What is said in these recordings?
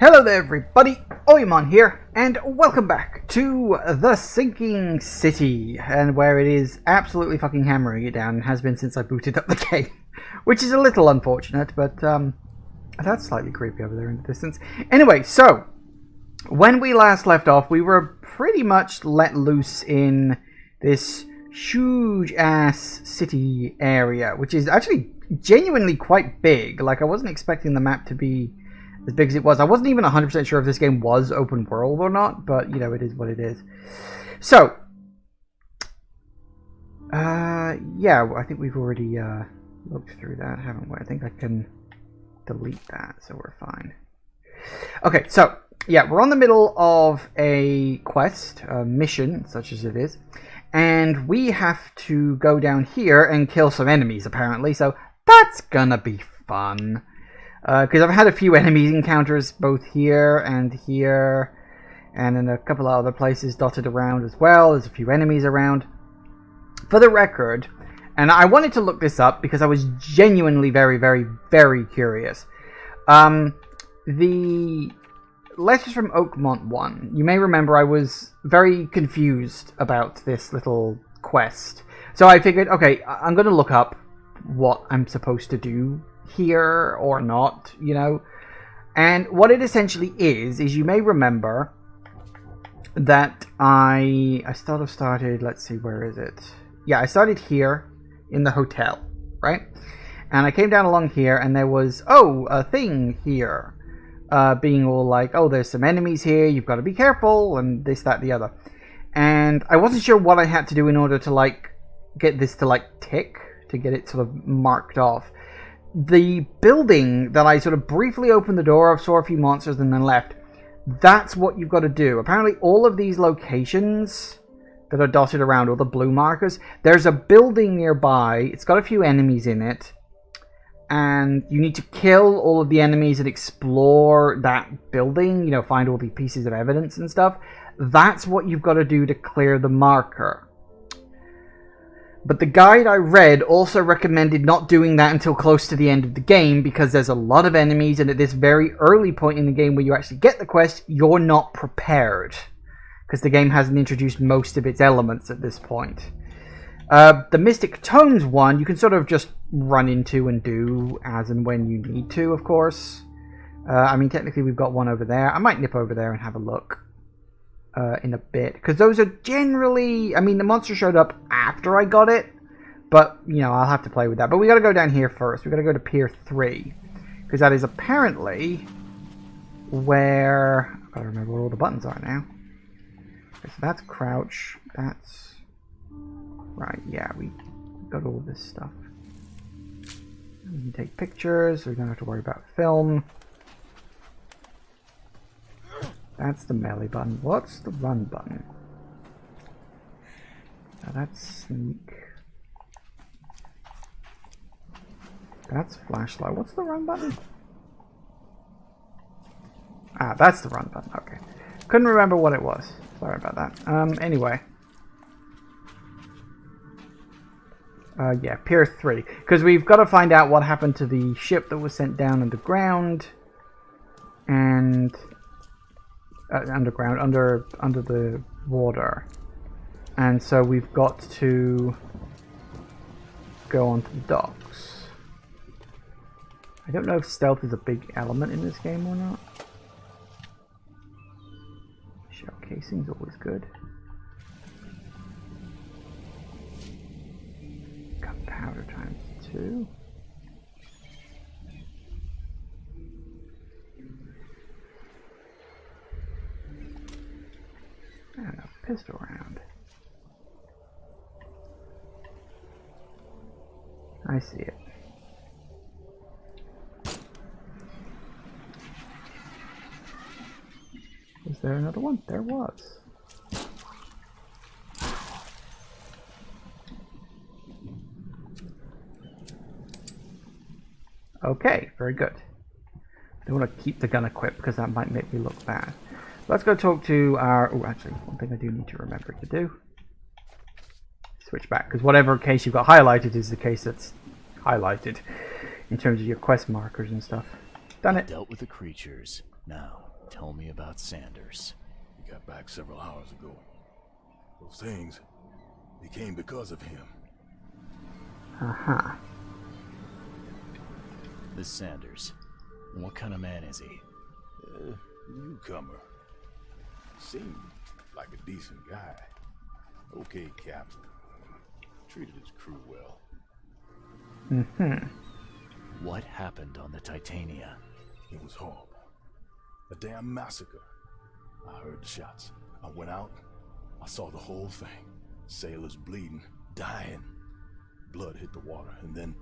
Hello there everybody, Oakmont here, and welcome back to the sinking city, and where it is absolutely fucking hammering it down, and has been since I booted up the game, which is a little unfortunate, but that's slightly creepy over there in the distance. Anyway, so, when we last left off, we were pretty much let loose in this huge-ass city area, which is actually genuinely quite big. Like, I wasn't expecting the map to be as big as it was. I wasn't even 100% sure if this game was open world or not, but, you know, it is what it is. So, yeah, I think we've already looked through that, haven't we? I think I can delete that, so we're fine. Okay, so, yeah, we're on the middle of a quest, a mission, such as it is, and we have to go down here and kill some enemies, apparently, so that's gonna be fun. Because I've had a few enemies encounters both here, and in a couple of other places dotted around as well. There's a few enemies around. For the record, and I wanted to look this up because I was genuinely very, very, very curious. The Letters from Oakmont one, you may remember I was very confused about this little quest. So I figured, okay, I'm going to look up what I'm supposed to do here or not, you know. And what it essentially is you may remember that I sort of started, let's see, where is it? Yeah, I started here in the hotel, right? And I came down along here and there was, a thing here, being all like, oh, there's some enemies here, you've got to be careful, and this, that, the other. And I wasn't sure what I had to do in order to, like, get this to, like, tick, to get it sort of marked off. The building that I sort of briefly opened the door of, saw a few monsters, and then left, that's what you've got to do. Apparently all of these locations that are dotted around, all the blue markers, there's a building nearby, it's got a few enemies in it, and you need to kill all of the enemies and explore that building, you know, find all the pieces of evidence and stuff. That's what you've got to do to clear the marker. But the guide I read also recommended not doing that until close to the end of the game, because there's a lot of enemies, and at this very early point in the game where you actually get the quest, you're not prepared, because the game hasn't introduced most of its elements at this point. The Mystic Tomes one, you can sort of just run into and do as and when you need to, of course. I mean, technically we've got one over there. I might nip over there and have a look in a bit, because those are generally, I mean, the monster showed up after I got it, but, you know, I'll have to play with that. But we got to go down here first. We got to go to Pier 3, because that is apparently where, I gotta remember what all the buttons are now. Okay, so that's crouch, that's right, yeah, we got all this stuff. We can take pictures, so we don't have to worry about film. That's the melee button. What's the run button? Now that's sneak. That's flashlight. What's the run button? Ah, that's the run button. Okay. Couldn't remember what it was. Sorry about that. Anyway. Yeah, Pier 3. Because we've got to find out what happened to the ship that was sent down underground. And underground, under the water, and so we've got to go onto the docks. I don't know if stealth is a big element in this game or not. Shell casing's always good. Gunpowder ×2. And a pistol round. I see it. Was there another one? There was. Okay, very good. I don't want to keep the gun equipped because that might make me look bad. Let's go talk to our... Oh, actually, one thing I do need to remember to do. Switch back, because whatever case you've got highlighted is the case that's highlighted in terms of your quest markers and stuff. Done it. Dealt with the creatures. Now, tell me about Sanders. He got back several hours ago. Those things, they came because of him. Uh-huh. This Sanders, what kind of man is he? Newcomer. Seemed like a decent guy. Okay, Captain. Treated his crew well. Mm-hmm. What happened on the Titania? It was horrible. A damn massacre. I heard the shots. I went out. I saw the whole thing. Sailors bleeding, dying. Blood hit the water, and then,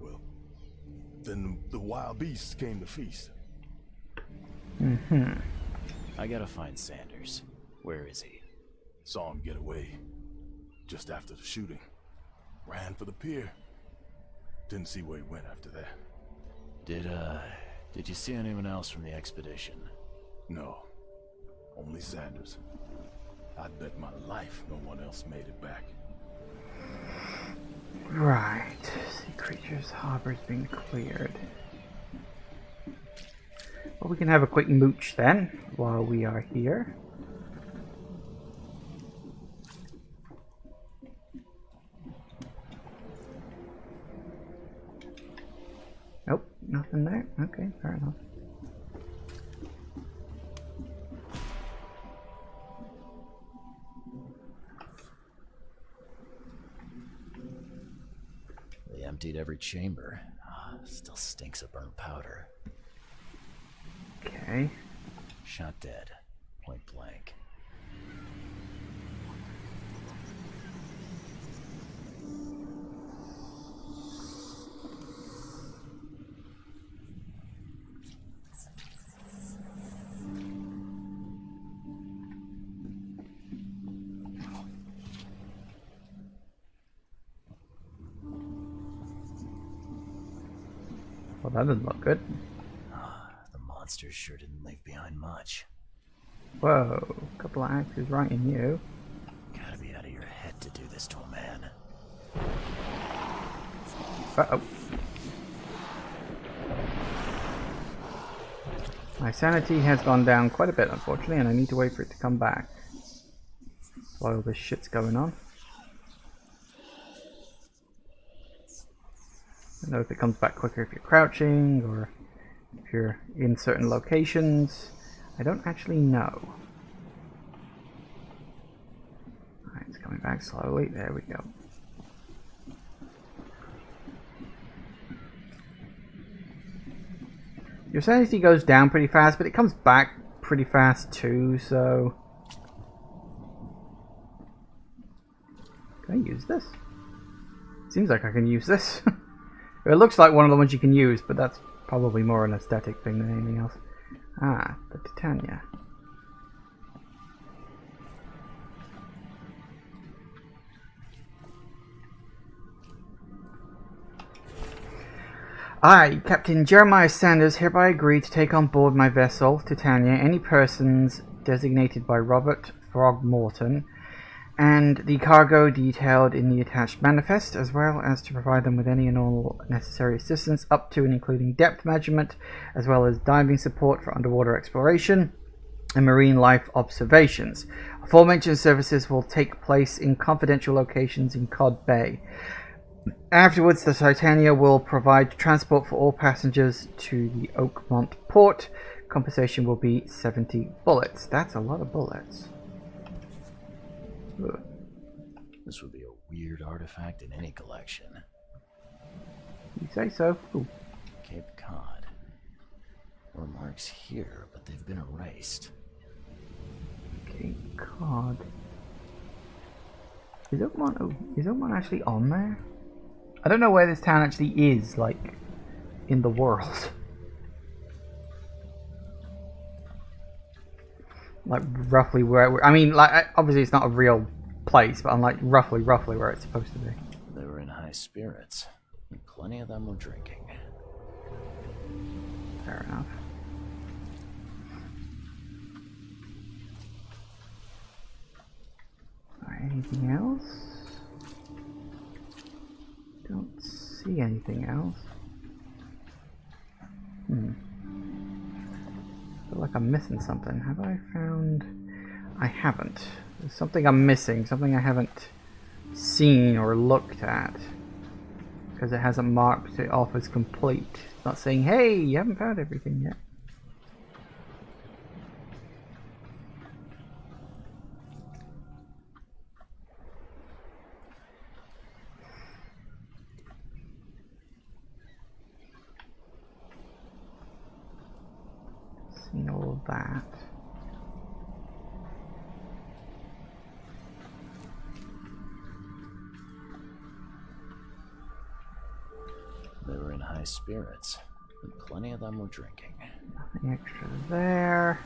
well, then the wild beasts came to feast. Mm-hmm. I gotta find Sanders. Where is he? Saw him get away. Just after the shooting. Ran for the pier. Didn't see where he went after that. Did you see anyone else from the expedition? No. Only Sanders. I'd bet my life no one else made it back. Right. Sea creatures harbor's been cleared. Well, we can have a quick mooch then, while we are here. Nope, nothing there. Okay, fair enough. They emptied every chamber. Still stinks of burnt powder. Okay. Shot dead. Point blank. Well, that doesn't look good. The monsters sure didn't leave behind much. Whoa, a couple of axes right in you. Gotta be out of your head to do this to a man. Uh-oh. My sanity has gone down quite a bit, unfortunately, and I need to wait for it to come back while all this shit's going on. I don't know if it comes back quicker if you're crouching or if you're in certain locations. I don't actually know. Alright, it's coming back slowly. There we go. Your sanity goes down pretty fast, but it comes back pretty fast too, so... Can I use this? Seems like I can use this. It looks like one of the ones you can use, but that's probably more an aesthetic thing than anything else. Ah, the Titania. I, Captain Jeremiah Sanders, hereby agree to take on board my vessel, Titania, any persons designated by Robert Throgmorton, and the cargo detailed in the attached manifest, as well as to provide them with any and all necessary assistance up to and including depth measurement, as well as diving support for underwater exploration and marine life observations. Aforementioned services will take place in confidential locations in Cod Bay. Afterwards, the Titania will provide transport for all passengers to the Oakmont port. Compensation will be 70 bullets. That's a lot of bullets. Ugh. This would be a weird artifact in any collection. You say so. Ooh. Cape Cod. There were marks here, but they've been erased. Cape Cod. Is Oakmont actually on there? I don't know where this town actually is, like, in the world. Like, roughly where... I mean, like, obviously it's not a real place, but I'm like, roughly where it's supposed to be. They were in high spirits, and plenty of them were drinking. Fair enough. Alright, anything else? Don't see anything else. like I'm missing something. Have I found... I haven't. There's something I'm missing, something I haven't seen or looked at. Because it hasn't marked it off as complete. It's not saying, hey, you haven't found everything yet. Seen all of that. They were in high spirits, and plenty of them were drinking. Nothing extra there.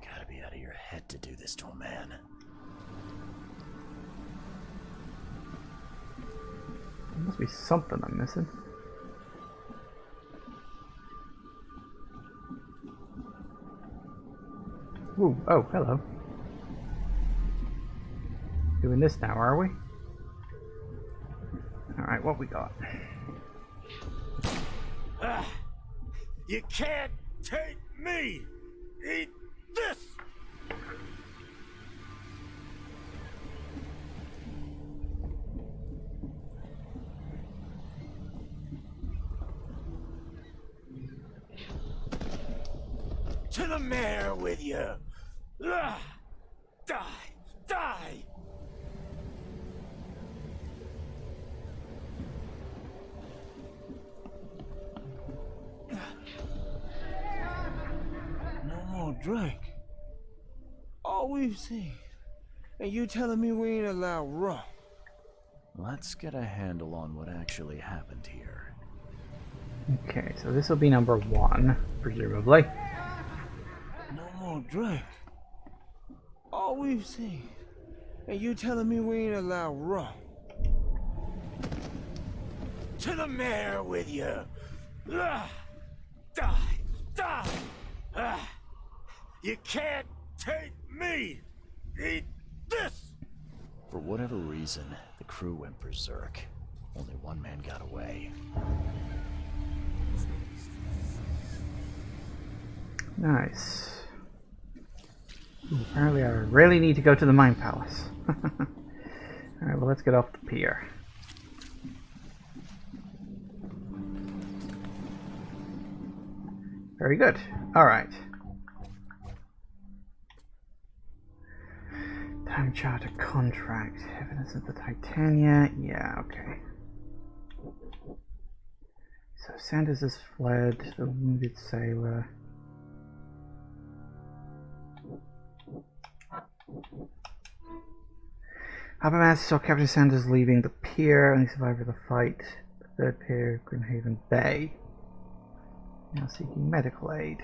Gotta be out of your head to do this to a man. There must be something I'm missing. Ooh, oh, hello. Doing this now, are we? Alright, what we got? You can't take me! Eat this! To the mayor with you! Die! Die! No more drink. All we've seen. And you telling me we ain't allowed rum? Let's get a handle on what actually happened here. Okay, so this will be number 1, presumably. No more drink. All we've seen. And you telling me we ain't allowed rum? To the mayor with you! Die! You can't take me! Eat this! For whatever reason, the crew went berserk. Only one man got away. Nice. Ooh, apparently I really need to go to the Mine Palace. Alright, well let's get off the pier. Very good. Alright. Time charter contract. Evidence of the Titania. Yeah, okay. So Sanders has fled. The wounded sailor. Habermas saw Captain Sanders leaving the pier, only survivor of the fight. The third pier, Grimhaven Bay. Now seeking medical aid.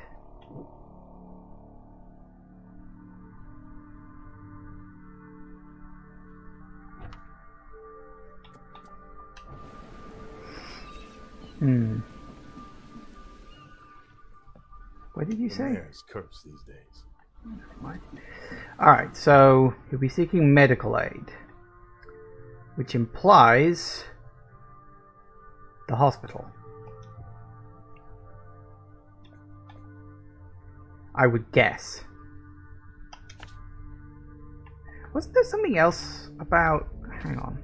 What did you say? Mayor's cursed these days. Alright, so you'll be seeking medical aid, which implies the hospital. I would guess. Wasn't there something else about... Hang on.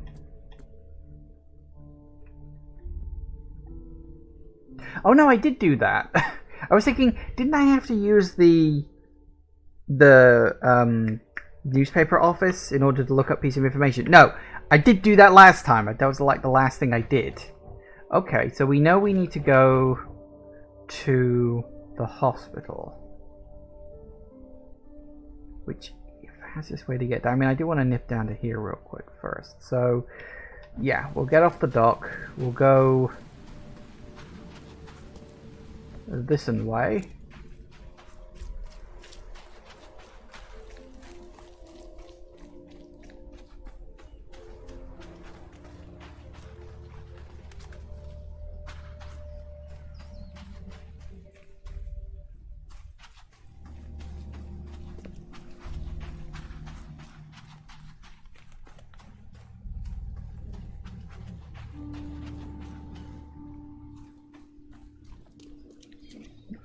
Oh no, I did do that. I was thinking, didn't I have to use the newspaper office in order to look up piece of information? No, I did do that last time. That was like the last thing I did. Okay, so we know we need to go to the hospital. Which, fastest way to get down. I mean, I do want to nip down to here real quick first. So, yeah, we'll get off the dock. We'll go this way.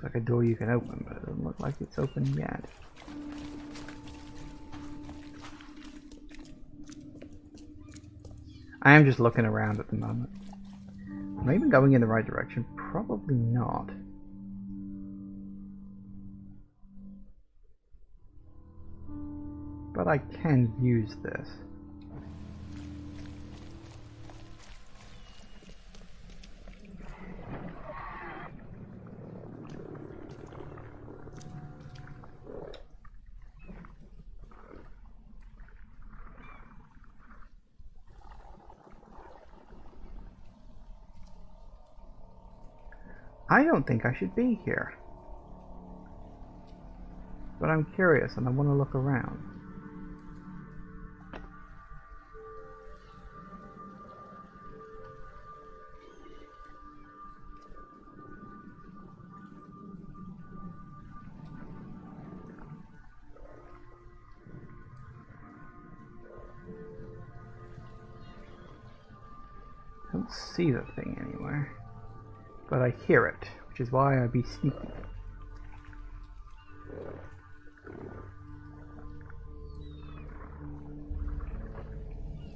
like a door you can open, but it doesn't look like it's open yet. I am just looking around at the moment. Am I even going in the right direction? Probably not. But I can use this. I don't think I should be here. But I'm curious and I want to look around. I don't see the thing anywhere. But I hear it, which is why I be sneaky.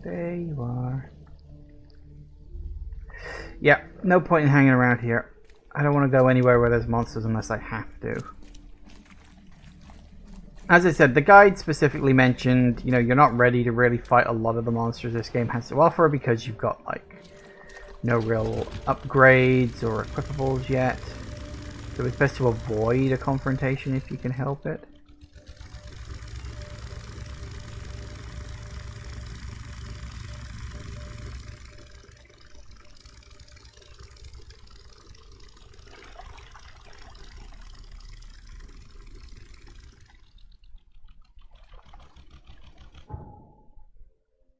There you are. Yeah, no point in hanging around here. I don't want to go anywhere where there's monsters unless I have to. As I said, the guide specifically mentioned, you know, you're not ready to really fight a lot of the monsters this game has to offer because you've got, like, no real upgrades or equipables yet. So it's best to avoid a confrontation if you can help it.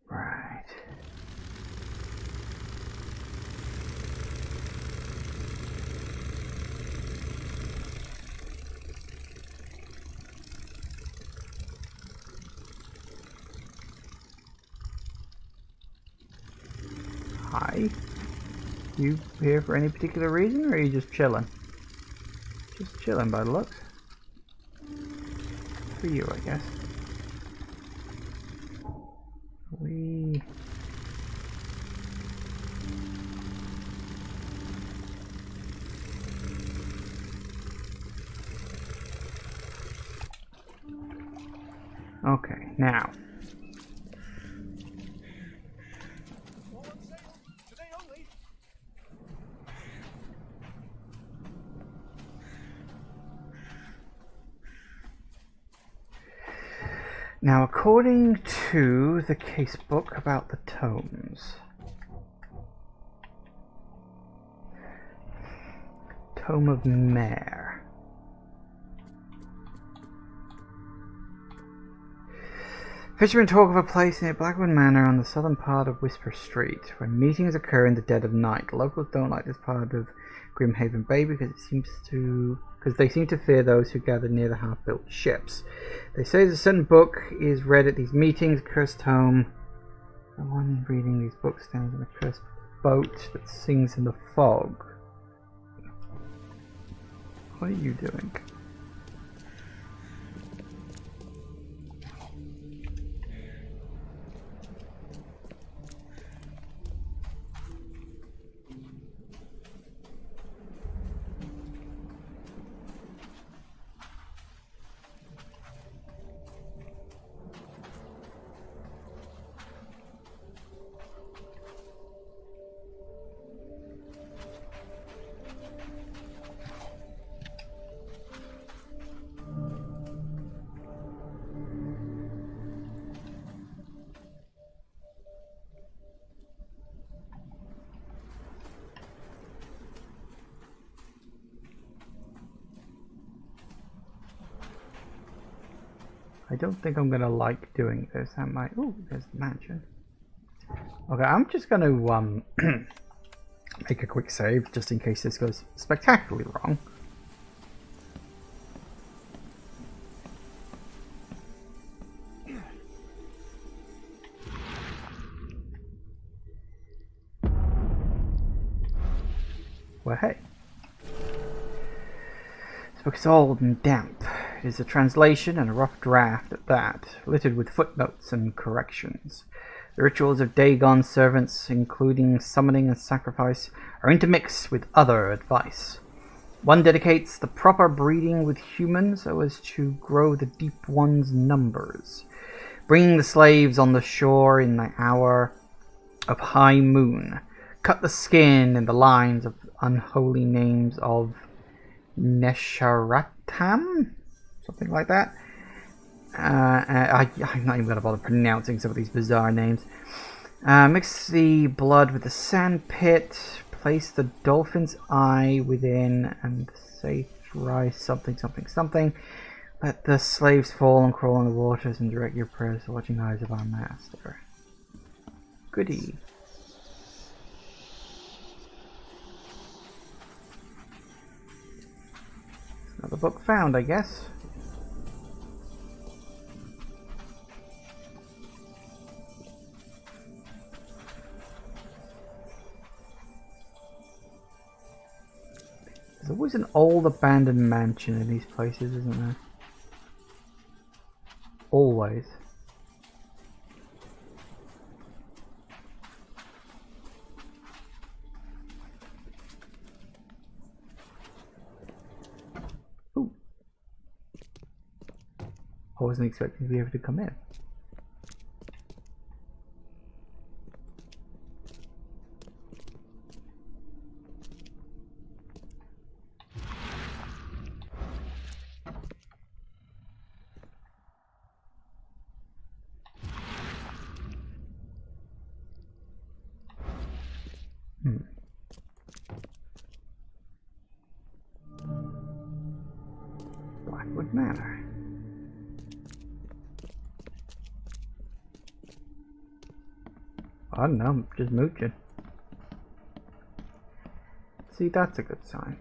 Right. Hi. You here for any particular reason, or are you just chilling? Just chilling by the looks. For you, I guess. Okay, now. Now, according to the casebook about the tomes, Tome of Mare. Fishermen talk of a place near Blackwood Manor on the southern part of Whisper Street, where meetings occur in the dead of night. Locals don't like this part of Grimhaven Bay because they seem to fear those who gather near the half-built ships. They say that a certain book is read at these meetings, a cursed tome. The one reading these books stands in a cursed boat that sings in the fog. What are you doing? I don't think I'm gonna like doing this. I might. Oh, there's the mansion. Okay, I'm just gonna make a quick save just in case this goes spectacularly wrong. Well, hey. The book is old and damp. It is a translation and a rough draft at that, littered with footnotes and corrections. The rituals of Dagon's servants, including summoning and sacrifice, are intermixed with other advice. One dedicates the proper breeding with humans so as to grow the deep one's numbers, bringing the slaves on the shore in the hour of high moon, cut the skin in the lines of unholy names of Nesharatam? Something like that. I'm not even going to bother pronouncing some of these bizarre names. Mix the blood with the sand pit, place the dolphin's eye within, and say thrice something, something, something. Let the slaves fall and crawl in the waters and direct your prayers to the watching eyes of our master. Goody. Another book found, I guess. There's always an old abandoned mansion in these places, isn't there? Always. Ooh. I wasn't expecting to be able to come in. Blackwood Manor. I don't know, I'm just mooching. See, that's a good sign.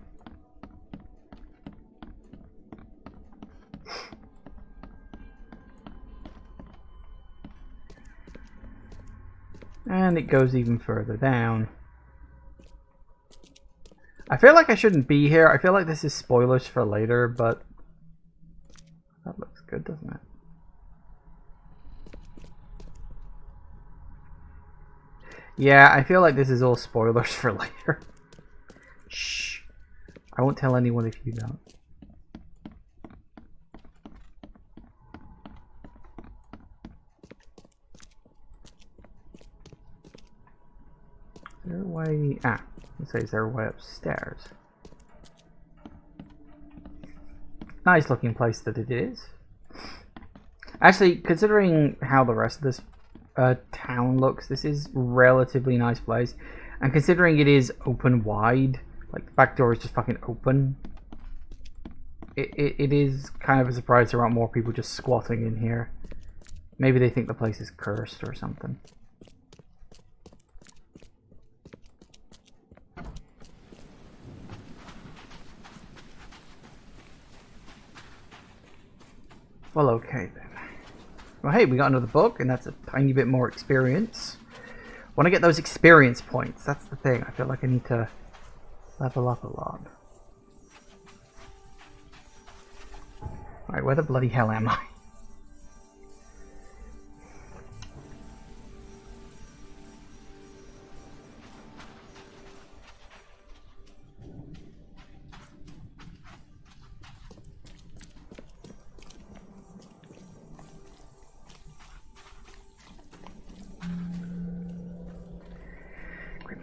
And it goes even further down. I feel like I shouldn't be here. I feel like this is spoilers for later, but that looks good, doesn't it? Yeah, I feel like this is all spoilers for later. Shh. I won't tell anyone if you don't. Is there a way... let's say, is there a way upstairs? Nice looking place that it is. Actually, considering how the rest of this town looks, this is relatively nice place. And considering it is open wide, like the back door is just fucking open, it is kind of a surprise there aren't more people just squatting in here. Maybe they think the place is cursed or something. Well, okay then. Well, hey, we got another book, and that's a tiny bit more experience. Want to get those experience points. That's the thing. I feel like I need to level up a lot. Alright, where the bloody hell am I?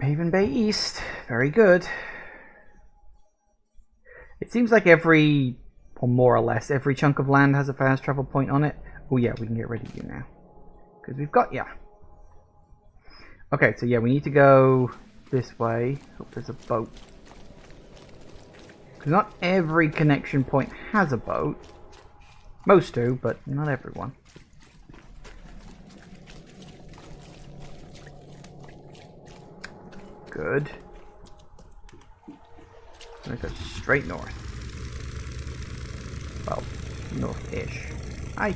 Haven Bay East. Very good. It seems like every, or more or less, every chunk of land has a fast travel point on it. Oh yeah, we can get rid of you now. Because we've got ya. Okay, so yeah, we need to go this way. Hope there's a boat. Because not every connection point has a boat. Most do, but not everyone. Good. I'm gonna go straight north. Well, north-ish. Hi.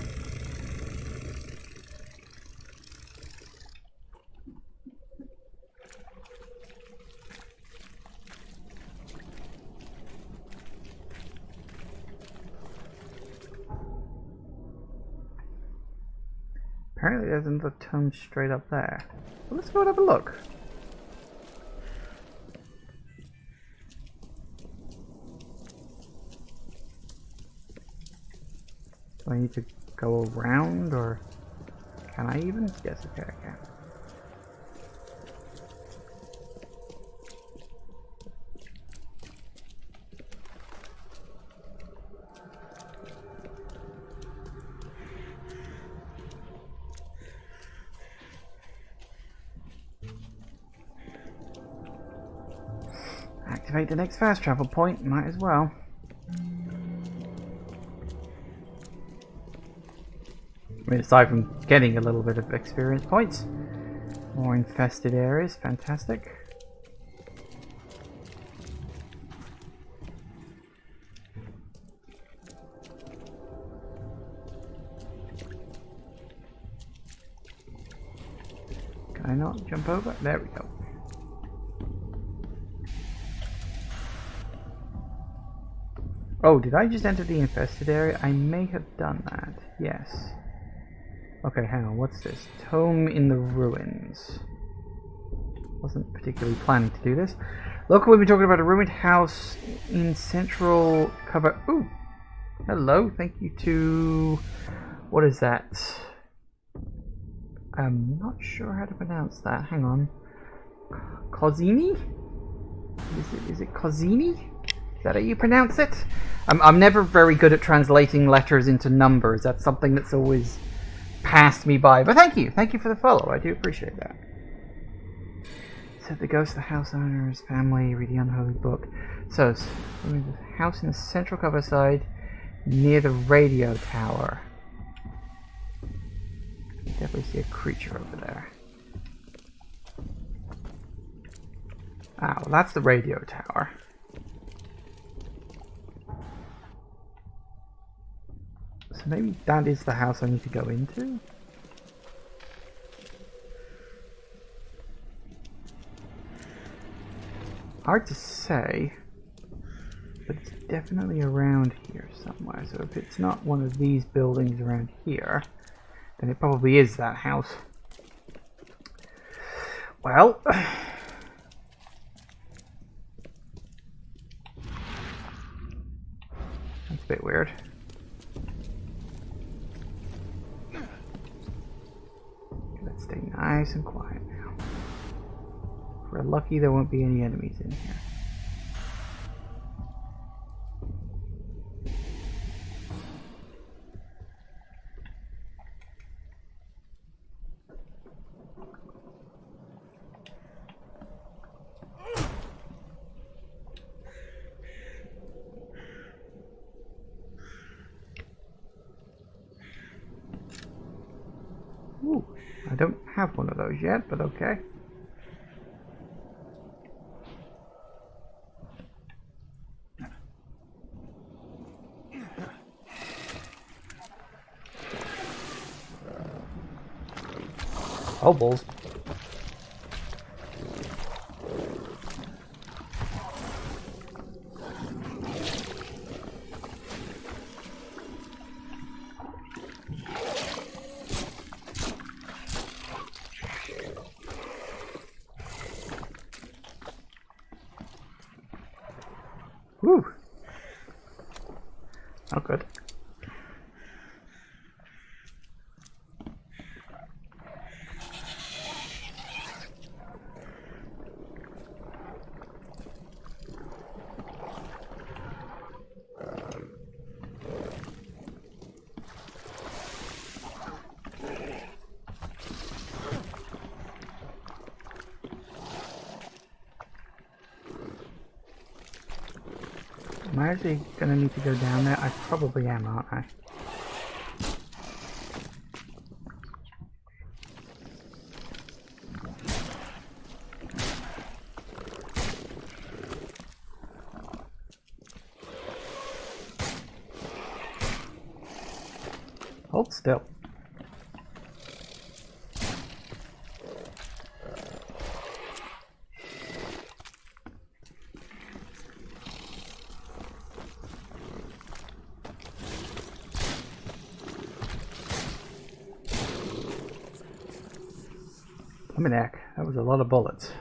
Apparently there's another tome straight up there. Well, let's go and have a look. Do I need to go around, or can I even? Yes, okay, I can. Activate the next fast travel point, might as well. I mean, aside from getting a little bit of experience points, more infested areas, fantastic. Can I not jump over? There we go. Oh, did I just enter the infested area? I may have done that. Yes. Okay, hang on. What's this? Tome in the ruins. Wasn't particularly planning to do this. Look, we've been talking about a ruined house in central cover. Ooh! Hello. Thank you to... What is that? I'm not sure how to pronounce that. Hang on. Cosini? Is it Cosini? Is that how you pronounce it? I'm never very good at translating letters into numbers. That's something that's always passed me by. But thank you. Thank you for the follow. I do appreciate that. So the ghost of the house owner's family, read the unholy book. So, the house in the central cover side near the radio tower. You definitely see a creature over there. Ah, well, that's the radio tower. So maybe that is the house I need to go into? Hard to say, but it's definitely around here somewhere. So if it's not one of these buildings around here, then it probably is that house. Well, that's a bit weird. Let's stay nice and quiet now. If we're lucky, there won't be any enemies in here. Ooh, I don't have one of those yet, but okay. Oh, bulls. Whew. Oh, good. Am I actually gonna need to go down there? I probably am, aren't I? Hold still. I mean, heck, that was a lot of bullets.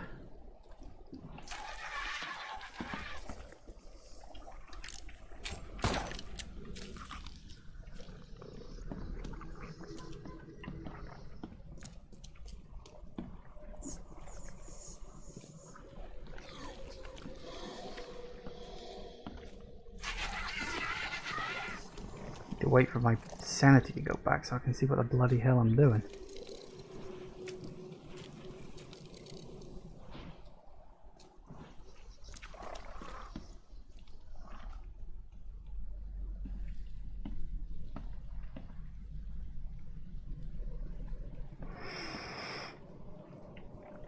To wait for my sanity to go back so I can see what the bloody hell I'm doing.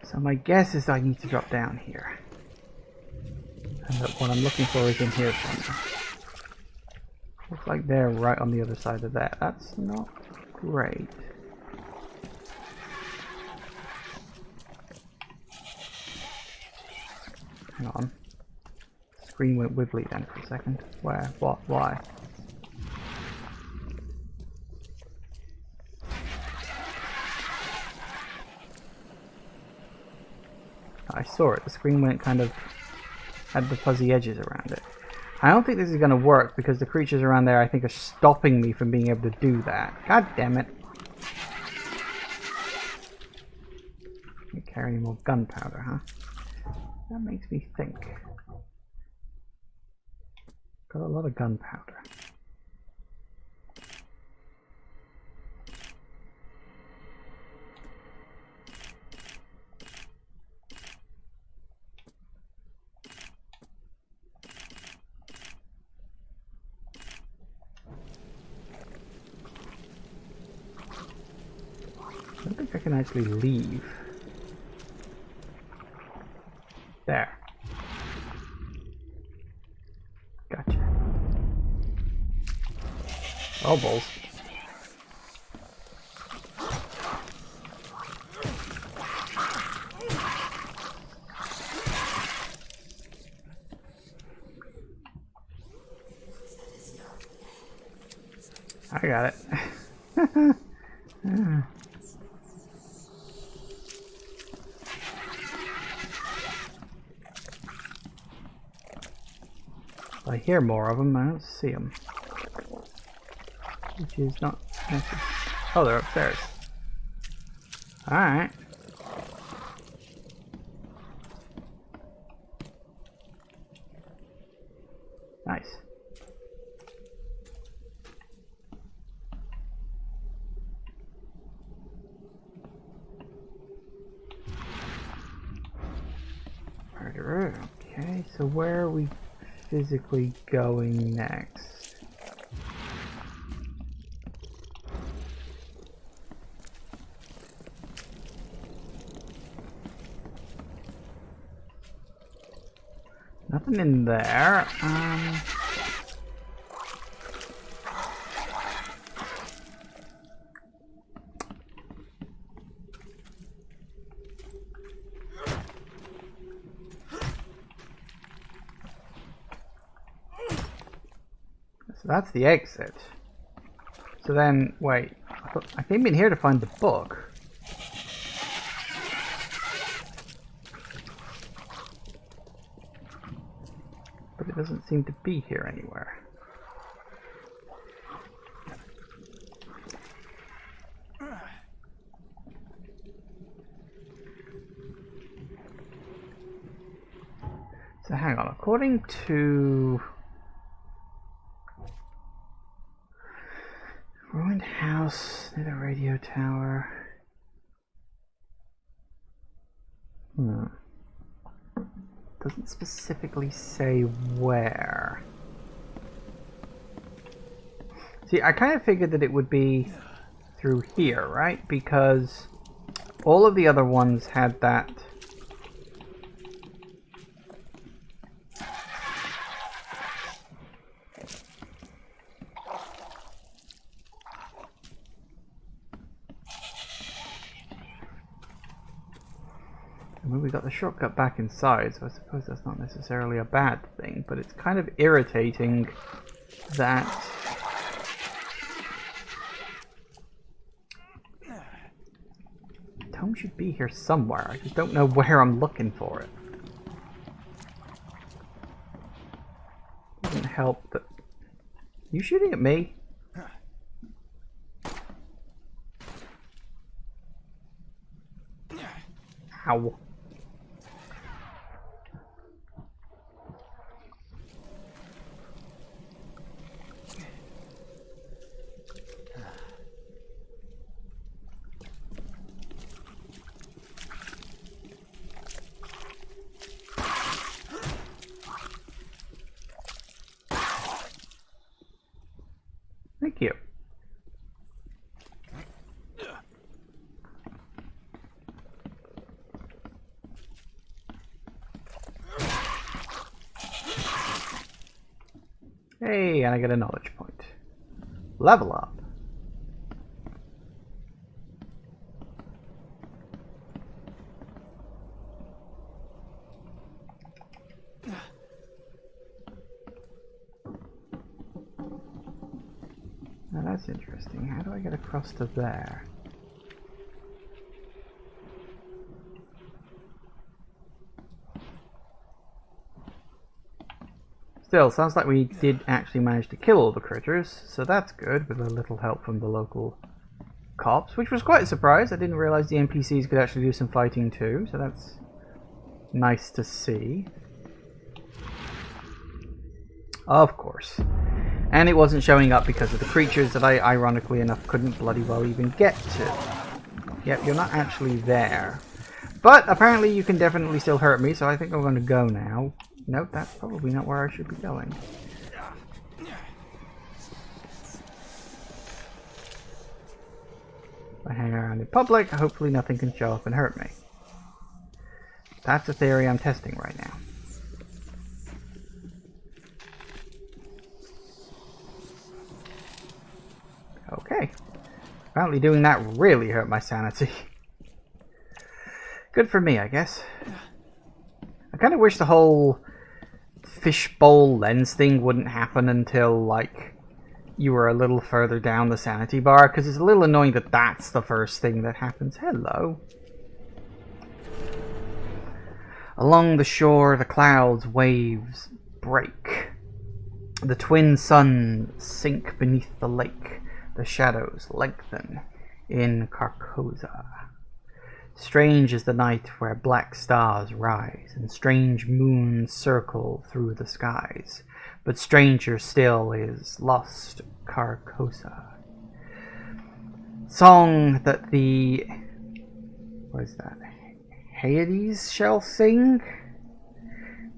So my guess is I need to drop down here. And that what I'm looking for is in here somewhere. Looks like they're right on the other side of that. That's not great. Hang on. The screen went wibbly then for a second. Where? What? Why? I saw it. The screen went kind of... had the fuzzy edges around it. I don't think this is going to work because the creatures around there I think are stopping me from being able to do that. God damn it. Can't carry any more gunpowder, huh? That makes me think. Got a lot of gunpowder. I don't think I can actually leave. There. Gotcha. Oh, balls. I got it. I hear more of them, I don't see them. Which is not necessary. Oh, they're upstairs. Alright. Nice. Murderer. Okay, so where are we physically going next? Nothing in there. So that's the exit. So then, wait. I came in here to find the book. But it doesn't seem to be here anywhere. So hang on, according to ruined house near the radio tower. Doesn't specifically say where. See, I kind of figured that it would be through here, right? Because all of the other ones had that. I mean, we got the shortcut back inside, so I suppose that's not necessarily a bad thing, but it's kind of irritating that comb should be here somewhere. I just don't know where I'm looking for it. Doesn't help that... You shooting at me? Ow. Thank you. Hey, and I get a knowledge point. Level up. Now that's interesting. How do I get across to there? Still, sounds like we did actually manage to kill all the critters, so that's good, with a little help from the local cops, which was quite a surprise. I didn't realize the NPCs could actually do some fighting too, so that's nice to see. Of course. And it wasn't showing up because of the creatures that I, ironically enough, couldn't bloody well even get to. Yep, you're not actually there. But apparently you can definitely still hurt me, so I think I'm going to go now. Nope, that's probably not where I should be going. If I hang around in public, hopefully nothing can show up and hurt me. That's a theory I'm testing right now. Okay. Apparently doing that really hurt my sanity. Good for me, I guess. I kind of wish the whole fishbowl lens thing wouldn't happen until, like, you were a little further down the sanity bar, because it's a little annoying that that's the first thing that happens. Hello. Along the shore, the clouds' waves break. The twin suns sink beneath the lake. The shadows lengthen in Carcosa. Strange is the night where black stars rise and strange moons circle through the skies. But stranger still is lost Carcosa. Song that the... what is that? Hades shall sing?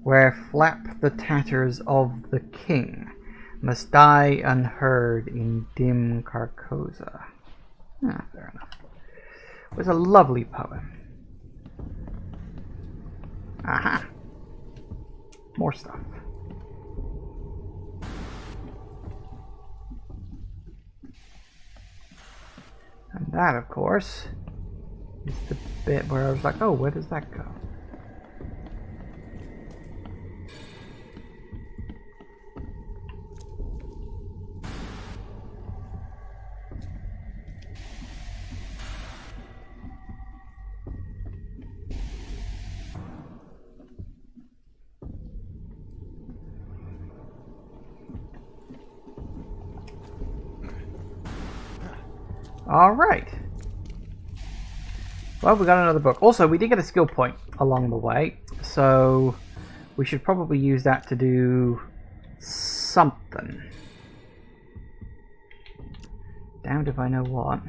Where flap the tatters of the king, must die unheard in dim Carcosa. Ah, fair enough. It was a lovely poem. Aha! More stuff. And that, of course, is the bit where I was like, oh, where does that go? Alright. Well, we got another book. Also, we did get a skill point along the way, so we should probably use that to do something. Damned if I know what.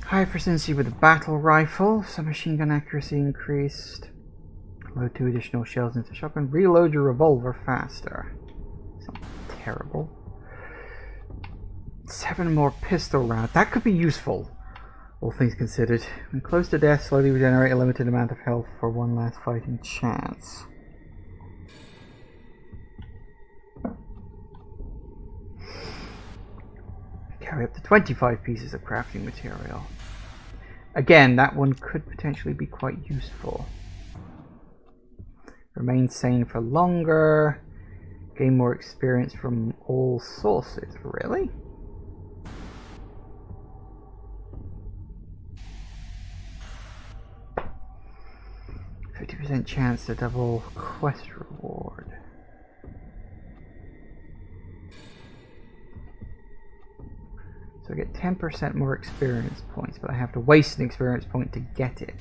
High proficiency with the battle rifle, submachine gun accuracy increased. Load 2 additional shells into shotgun. Reload your revolver faster. It's not terrible. 7 more pistol rounds. That could be useful, all things considered. When close to death, slowly regenerate a limited amount of health for one last fighting chance. Carry up to 25 pieces of crafting material. Again, that one could potentially be quite useful. Remain sane for longer. Gain more experience from all sources. Really? %50 chance to double quest reward. So I get 10% more experience points, but I have to waste an experience point to get it.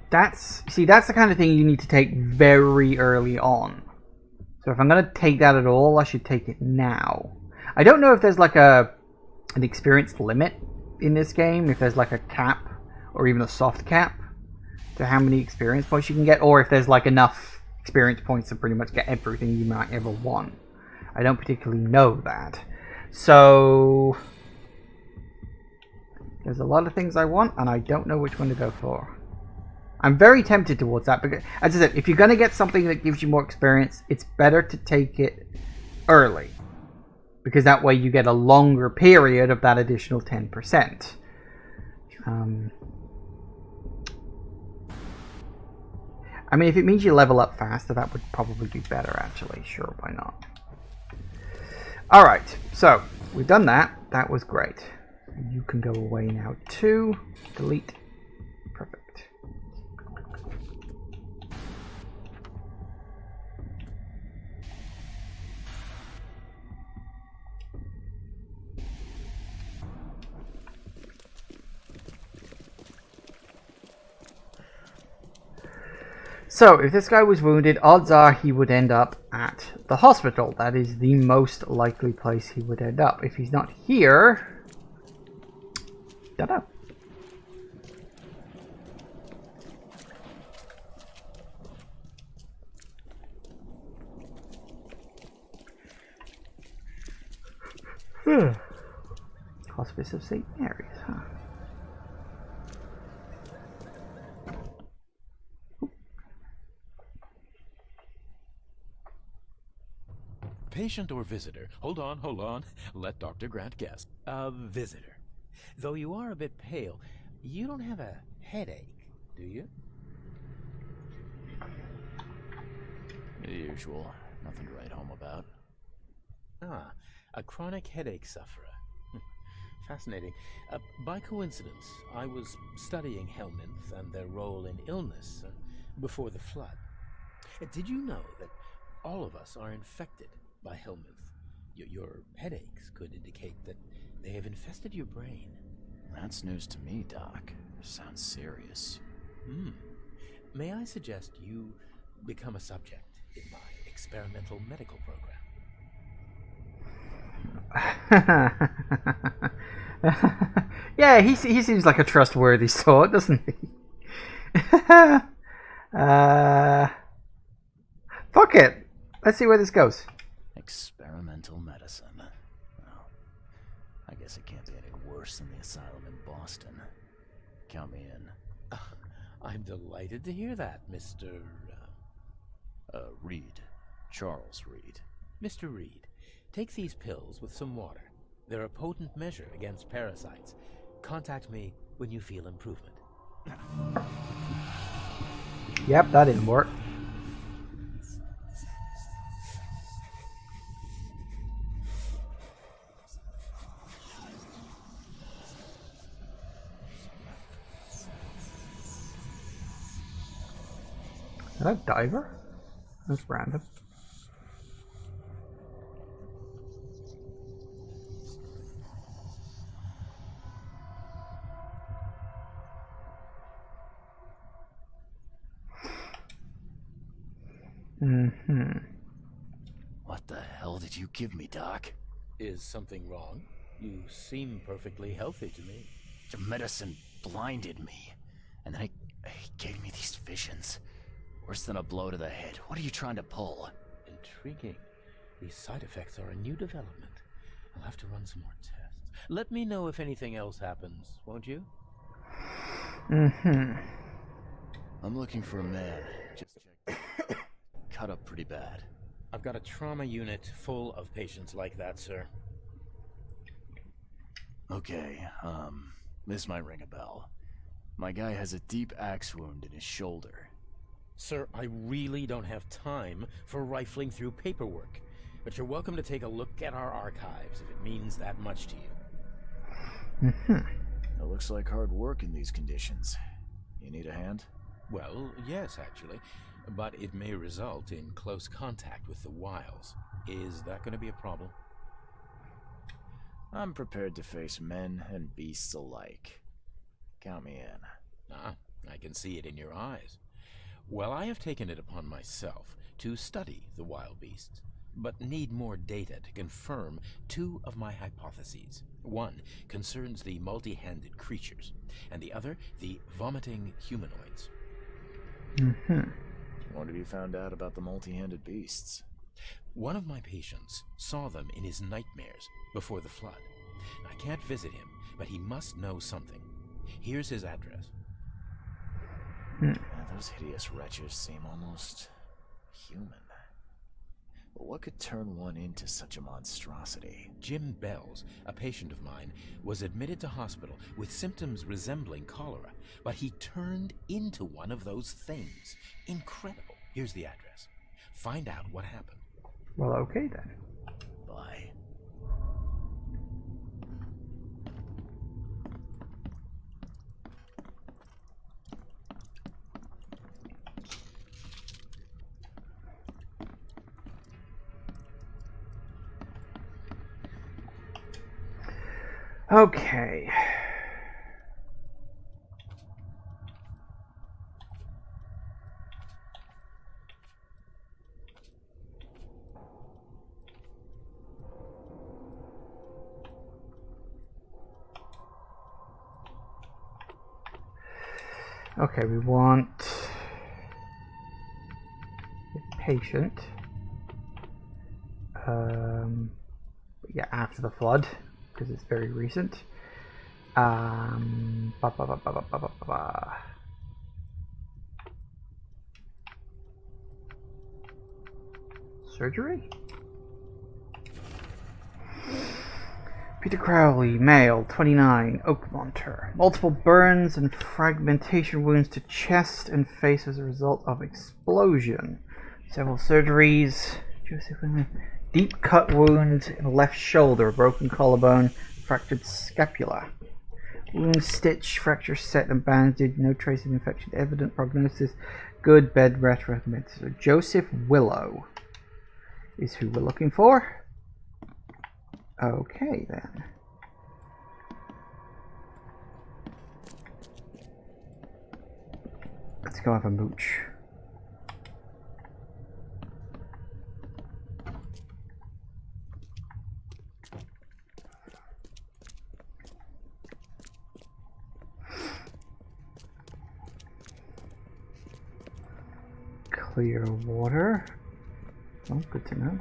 That's the kind of thing you need to take very early on. So if I'm going to take that at all, I should take it now. I don't know if there's like an experience limit in this game, if there's like a cap or even a soft cap to how many experience points you can get, or if there's like enough experience points to pretty much get everything you might ever want. I don't particularly know that. So there's a lot of things I want, and I don't know which one to go for. I'm very tempted towards that, because, as I said, if you're going to get something that gives you more experience, it's better to take it early. Because that way you get a longer period of that additional 10%. I mean, if it means you level up faster, that would probably be better, actually. Sure, why not? Alright, so, we've done that. That was great. You can go away now, too. Delete. Perfect. So, if this guy was wounded, odds are he would end up at the hospital. That is the most likely place he would end up. If he's not here, don't know. Hospice of St. Mary's, huh? Patient or visitor? Hold on. Let Dr. Grant guess. A visitor. Though you are a bit pale, you don't have a headache, do you? The usual. Nothing to write home about. Ah, a chronic headache sufferer. Fascinating. By coincidence, I was studying helminths and their role in illness before the flood. Did you know that all of us are infected by helminth? Your headaches could indicate that they have infested your brain. That's news to me, Doc. Sounds serious. May I suggest you become a subject in my experimental medical program? Yeah, he seems like a trustworthy sort, doesn't he? Fuck it. Let's see where this goes. Experimental medicine. Well, I guess it can't be any worse than the asylum in Boston. Count me in. I'm delighted to hear that, Mr. Reed. Charles Reed. Mr. Reed, take these pills with some water. They're a potent measure against parasites. Contact me when you feel improvement. Yep, that didn't work. Is that a diver? That's random. What the hell did you give me, Doc? Is something wrong? You seem perfectly healthy to me. The medicine blinded me. And then he gave me these visions. Worse than a blow to the head. What are you trying to pull? Intriguing. These side effects are a new development. I'll have to run some more tests. Let me know if anything else happens, won't you? I'm looking for a man. Just checked. Cut up pretty bad. I've got a trauma unit full of patients like that, sir. Okay, this might ring a bell. My guy has a deep axe wound in his shoulder. Sir, I really don't have time for rifling through paperwork, but you're welcome to take a look at our archives if it means that much to you. It looks like hard work in these conditions. You need a hand? Well, yes, actually, but it may result in close contact with the wiles. Is that going to be a problem? I'm prepared to face men and beasts alike. Count me in. Ah, I can see it in your eyes. Well, I have taken it upon myself to study the wild beasts, but need more data to confirm two of my hypotheses. One concerns the multi-handed creatures, and the other the vomiting humanoids. What have you found out about the multi-handed beasts? One of my patients saw them in his nightmares before the flood. I can't visit him, but he must know something. Here's his address. Those hideous wretches seem almost human. But what could turn one into such a monstrosity? Jim Bells, a patient of mine, was admitted to hospital with symptoms resembling cholera, but he turned into one of those things. Incredible. Here's the address. Find out what happened. Well, okay then. Bye. Okay. Okay, we want a patient. Yeah, after the flood, because it's very recent. Surgery? Peter Crowley, male, 29, Oakmonter. Multiple burns and fragmentation wounds to chest and face as a result of explosion. Several surgeries. Deep cut wound in left shoulder, broken collarbone, fractured scapula. Wound stitched, fracture set and bandaged, no trace of infection evident, prognosis good, bed rest recommended. So Joseph Willow is who we're looking for. Okay then. Let's go have a mooch. Clear water. Oh, good to know.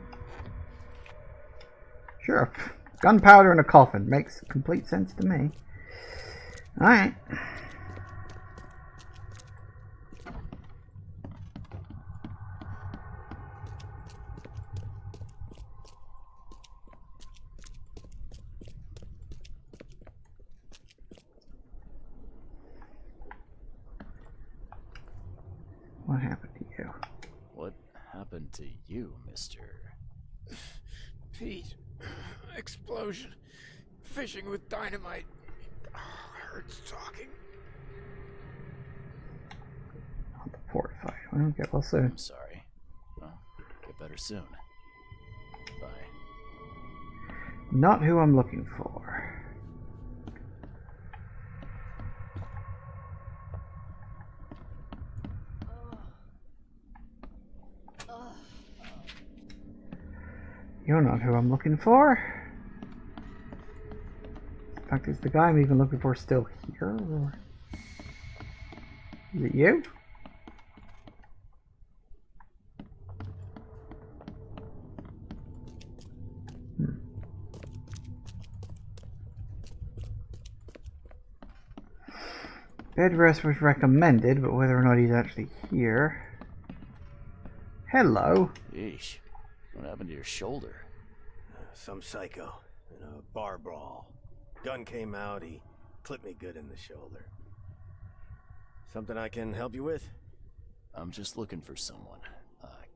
Sure. Gunpowder in a coffin. Makes complete sense to me. Alright. What happened to you? What happened to you, mister? Pete, explosion. Fishing with dynamite. Hurts talking. On the port fight. Well, get well soon. I'm sorry. Well, get better soon. Bye. Not who I'm looking for. You're not who I'm looking for. In fact, is the guy I'm even looking for still here? Or is it you? Bed rest was recommended, but whether or not he's actually here. Hello. Yeesh. What happened to your shoulder? Some psycho in a bar brawl. Gun came out, he clipped me good in the shoulder. Something I can help you with? I'm just looking for someone.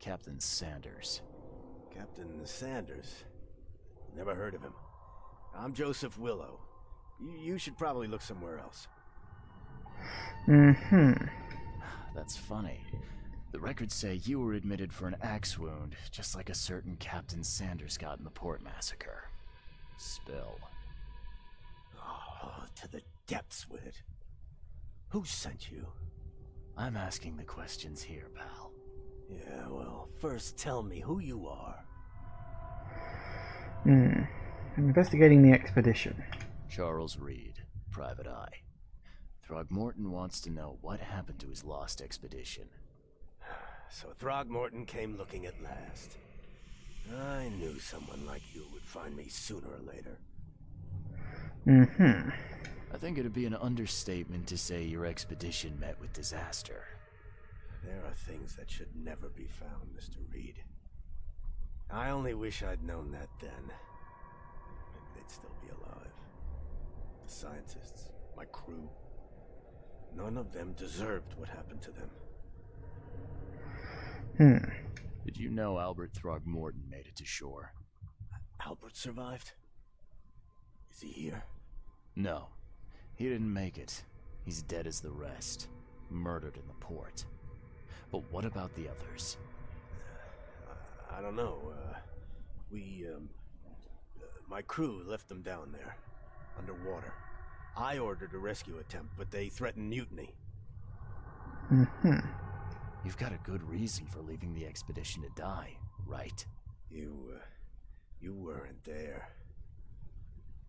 Captain Sanders. Captain Sanders? Never heard of him. I'm Joseph Willow. You should probably look somewhere else. That's funny. The records say you were admitted for an axe wound, just like a certain Captain Sanders got in the port massacre. Spill. Oh, to the depths with it. Who sent you? I'm asking the questions here, pal. Yeah, well, first tell me who you are. I'm investigating the expedition. Charles Reed, Private Eye. Throgmorton wants to know what happened to his lost expedition. So Throgmorton came looking at last. I knew someone like you would find me sooner or later. I think it'd be an understatement to say your expedition met with disaster. There are things that should never be found, Mr. Reed. I only wish I'd known that then. Maybe they'd still be alive. The scientists, my crew. None of them deserved what happened to them. Did you know Albert Throgmorton made it to shore? Albert survived? Is he here? No, he didn't make it. He's dead as the rest. Murdered in the port. But what about the others? I don't know. My crew left them down there, underwater. I ordered a rescue attempt, but they threatened mutiny. You've got a good reason for leaving the expedition to die, right? You weren't there.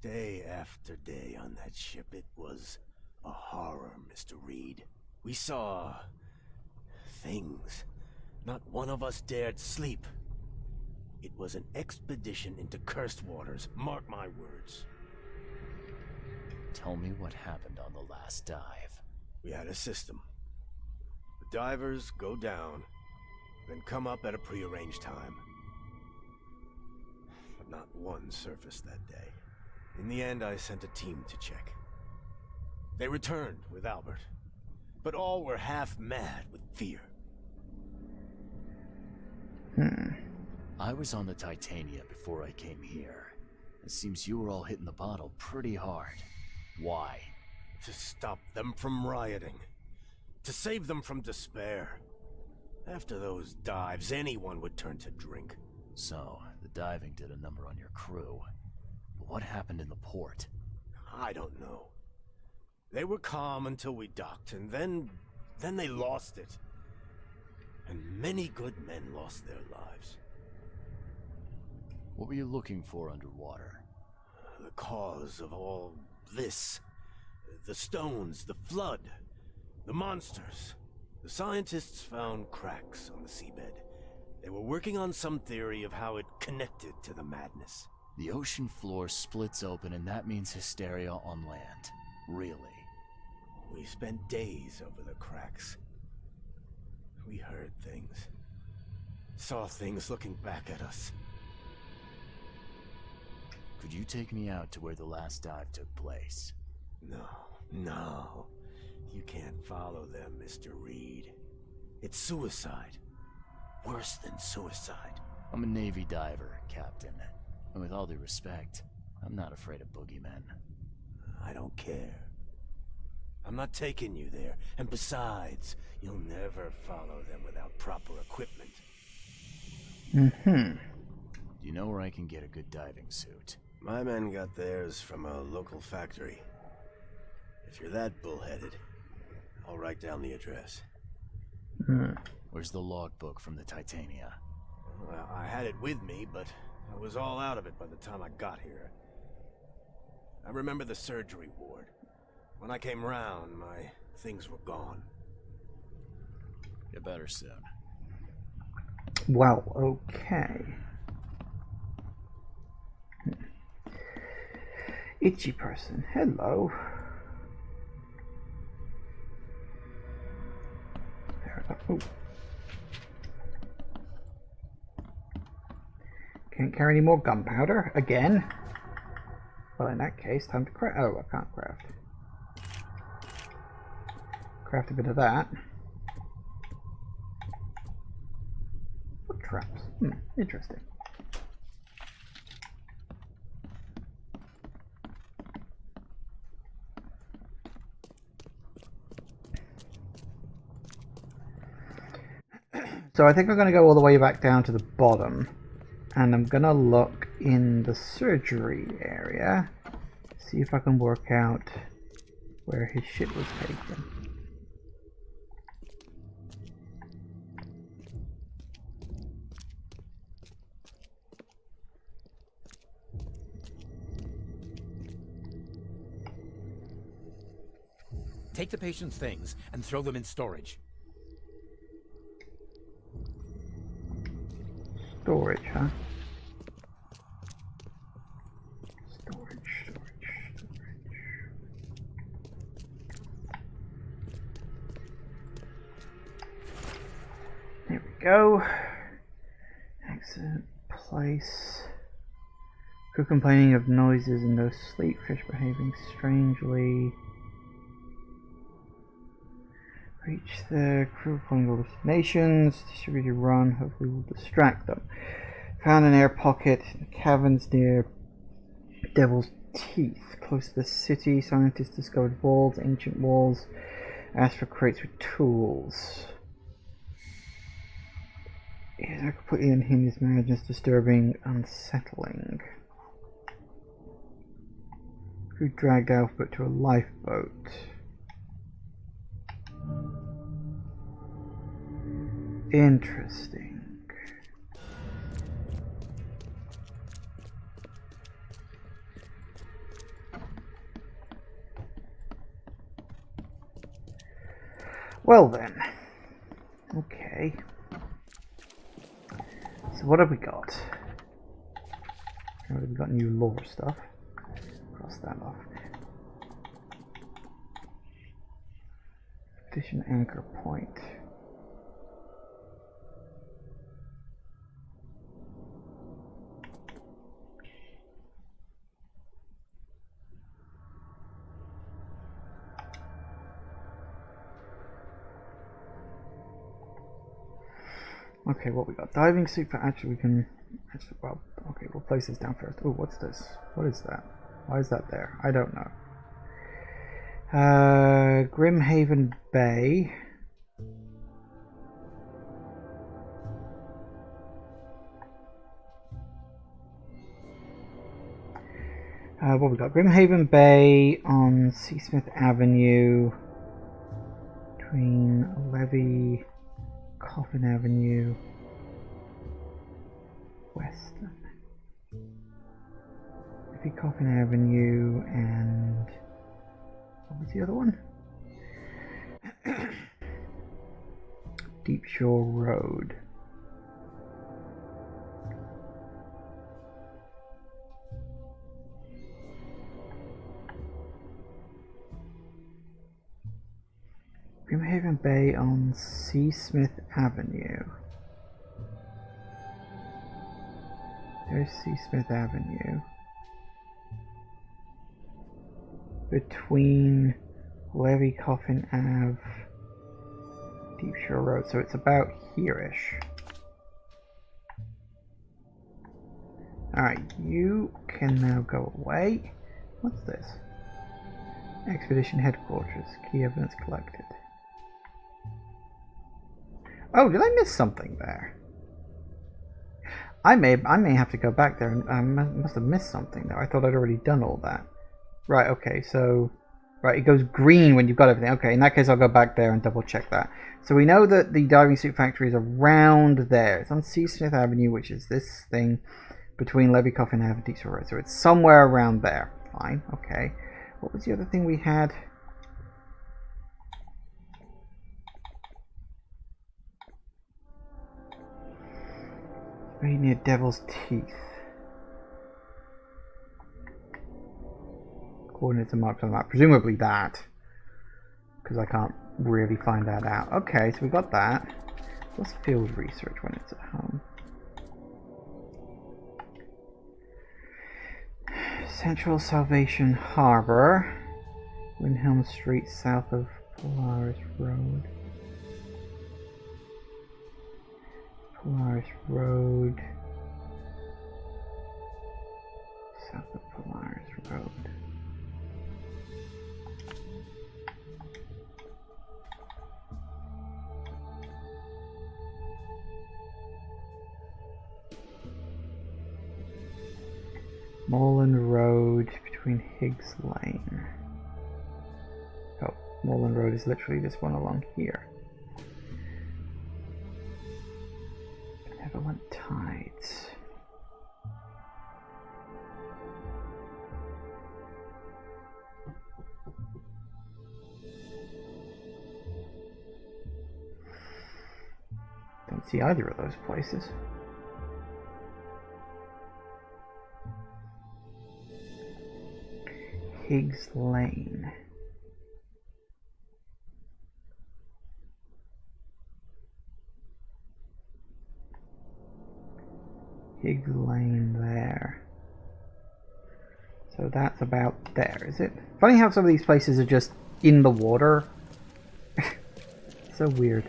Day after day on that ship, it was a horror, Mr. Reed. We saw things. Not one of us dared sleep. It was an expedition into cursed waters, mark my words. Tell me what happened on the last dive. We had a system. The divers go down, then come up at a prearranged time. But not one surfaced that day. In the end, I sent a team to check. They returned with Albert, but all were half mad with fear. I was on the Titania before I came here. It seems you were all hitting the bottle pretty hard. Why? To stop them from rioting. To save them from despair. After those dives, anyone would turn to drink. So, the diving did a number on your crew. But what happened in the port? I don't know. They were calm until we docked, and then they lost it. And many good men lost their lives. What were you looking for underwater? The cause of all this. The stones, the flood, the monsters. The scientists found cracks on the seabed. They were working on some theory of how it connected to the madness. The ocean floor splits open and that means hysteria on land. Really? We spent days over the cracks. We heard things. Saw things looking back at us. Could you take me out to where the last dive took place? No. You can't follow them, Mr. Reed. It's suicide. Worse than suicide. I'm a Navy diver, Captain. And with all due respect, I'm not afraid of boogeymen. I don't care. I'm not taking you there. And besides, you'll never follow them without proper equipment. Do you know where I can get a good diving suit? My men got theirs from a local factory. If you're that bullheaded, I'll write down the address. Where's the logbook from the Titania? Well, I had it with me, but I was all out of it by the time I got here. I remember the surgery ward. When I came round, my things were gone. Get better soon. Well, okay. Itchy person, hello. Oh. Can't carry any more gunpowder again. Well, in that case, time to craft. Oh, I can't craft. Craft a bit of that. traps. Interesting. So I think I'm going to go all the way back down to the bottom, and I'm going to look in the surgery area, see if I can work out where his shit was taken. Take the patient's things and throw them in storage. Storage, huh? Storage. There we go. Exit place. Crew complaining of noises and no sleep. Fish behaving strangely. Reach the crew calling all destinations. Distributor run. Hopefully we'll distract them. Found an air pocket in the caverns near Devil's Teeth. Close to the city. Scientists discovered walls, ancient walls. Asked for crates with tools. Is that completely unhinged? Marriage is disturbing, unsettling. Crew dragged Alphabet to a lifeboat. Interesting. Well then. Okay. So what have we got? We've got new lore stuff. Cross that off. Petition anchor point. Okay, what we got? Diving suit for actually we can well, okay, we'll place this down first. Oh, what's this? What is that? Why is that there? I don't know. Grimhaven Bay. What we got? Grimhaven Bay on Seasmith Avenue between Levy, Coffin Avenue, Western. Levy, Coffin Avenue, and what was the other one? Deep Shore Road. Grimhaven Bay on Seasmith Avenue. There's Seasmith Avenue. Between Levy, Coffin Ave, Deep Shore Road. So it's about here-ish. Alright, you can now go away. What's this? Expedition Headquarters. Key evidence collected. Oh, did I miss something there? I may have to go back there and I must have missed something there. I thought I'd already done all that. Right, okay, so right, it goes green when you've got everything. Okay, in that case I'll go back there and double check that. So we know that the diving suit factory is around there. It's on Seasmith Avenue, which is this thing between Levy, Coffin Ave and Deep Shore Road. So it's somewhere around there. Fine, okay. What was the other thing we had? Right near Devil's Teeth. Coordinates are marked on the map. Presumably that. Because I can't really find that out. Okay, so we got that. What's field research when it's at home? Central Salvation Harbor. Windhelm Street south of Polaris Road. Polaris Road. South of Polaris Road. Moreland Road between Higgs Lane. Oh, Moreland Road is literally this one along here. Benevolent Tides. Don't see either of those places. Higgs Lane. Higgs Lane there. So that's about there, is it? Funny how some of these places are just in the water. So weird.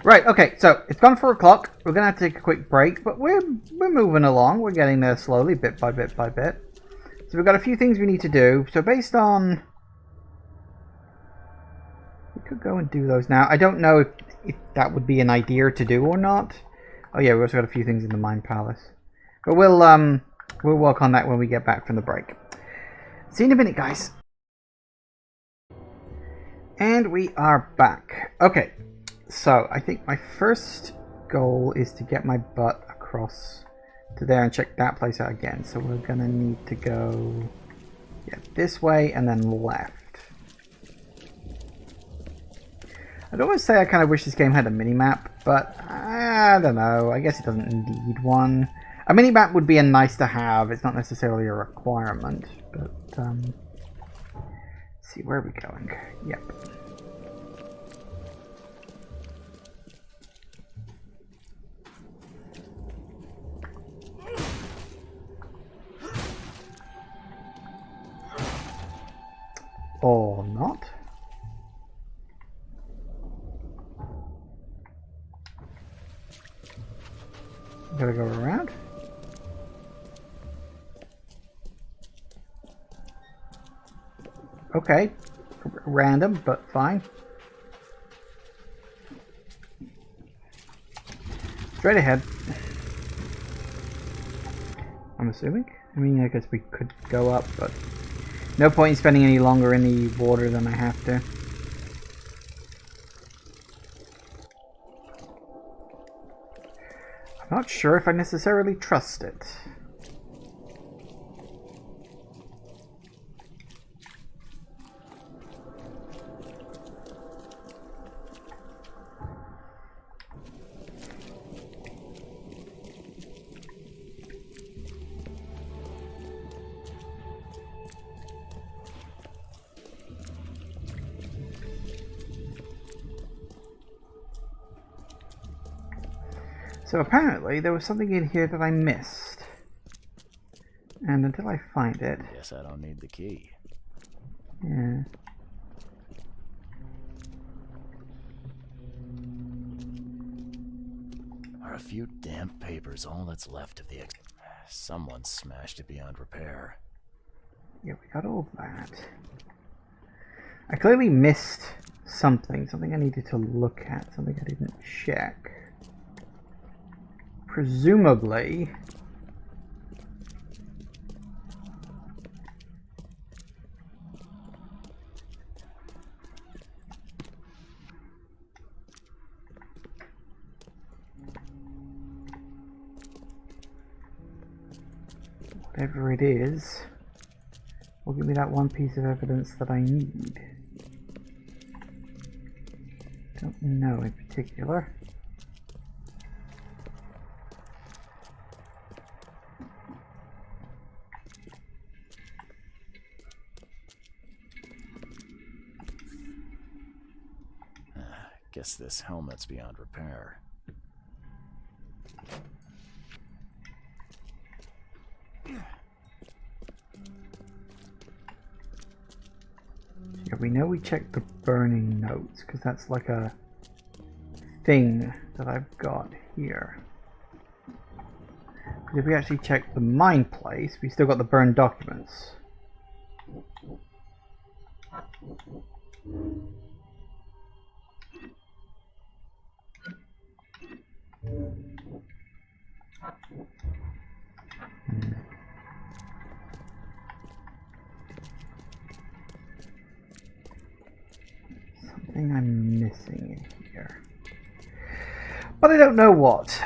Right, okay, so it's gone 4 o'clock. We're gonna have to take a quick break, but we're moving along. We're getting there slowly, bit by bit by bit. So we've got a few things we need to do. So based on... we could go and do those now. I don't know if that would be an idea to do or not. Oh yeah, we also got a few things in the Mine Palace. But we'll work on that when we get back from the break. See you in a minute, guys. And we are back. Okay, so I think my first goal is to get my butt across to there and check that place out again. So we're gonna need to go this way and then left. I'd always say I kind of wish this game had a mini-map, but I don't know. I guess it doesn't need one. A mini-map would be a nice to have. It's not necessarily a requirement, but let's see, where are we going? Yep. Or not. Gotta go around. Okay. Random, but fine. Straight ahead. I'm assuming. I mean, I guess we could go up, but no point in spending any longer in the water than I have to. I'm not sure if I necessarily trust it. So apparently there was something in here that I missed. And until I find it... Guess I don't need the key. Yeah. Are a few damp papers all that's left of the someone smashed it beyond repair. Yeah, we got all that. I clearly missed something. Something I needed to look at. Something I didn't check. Presumably... whatever it is will give me that one piece of evidence that I need. Don't know in particular. Guess this helmet's beyond repair. Yeah, we know we checked the burning notes, because that's like a thing that I've got here. Because if we actually check the mine place, we still got the burned documents. Something I'm missing in here. But I don't know what.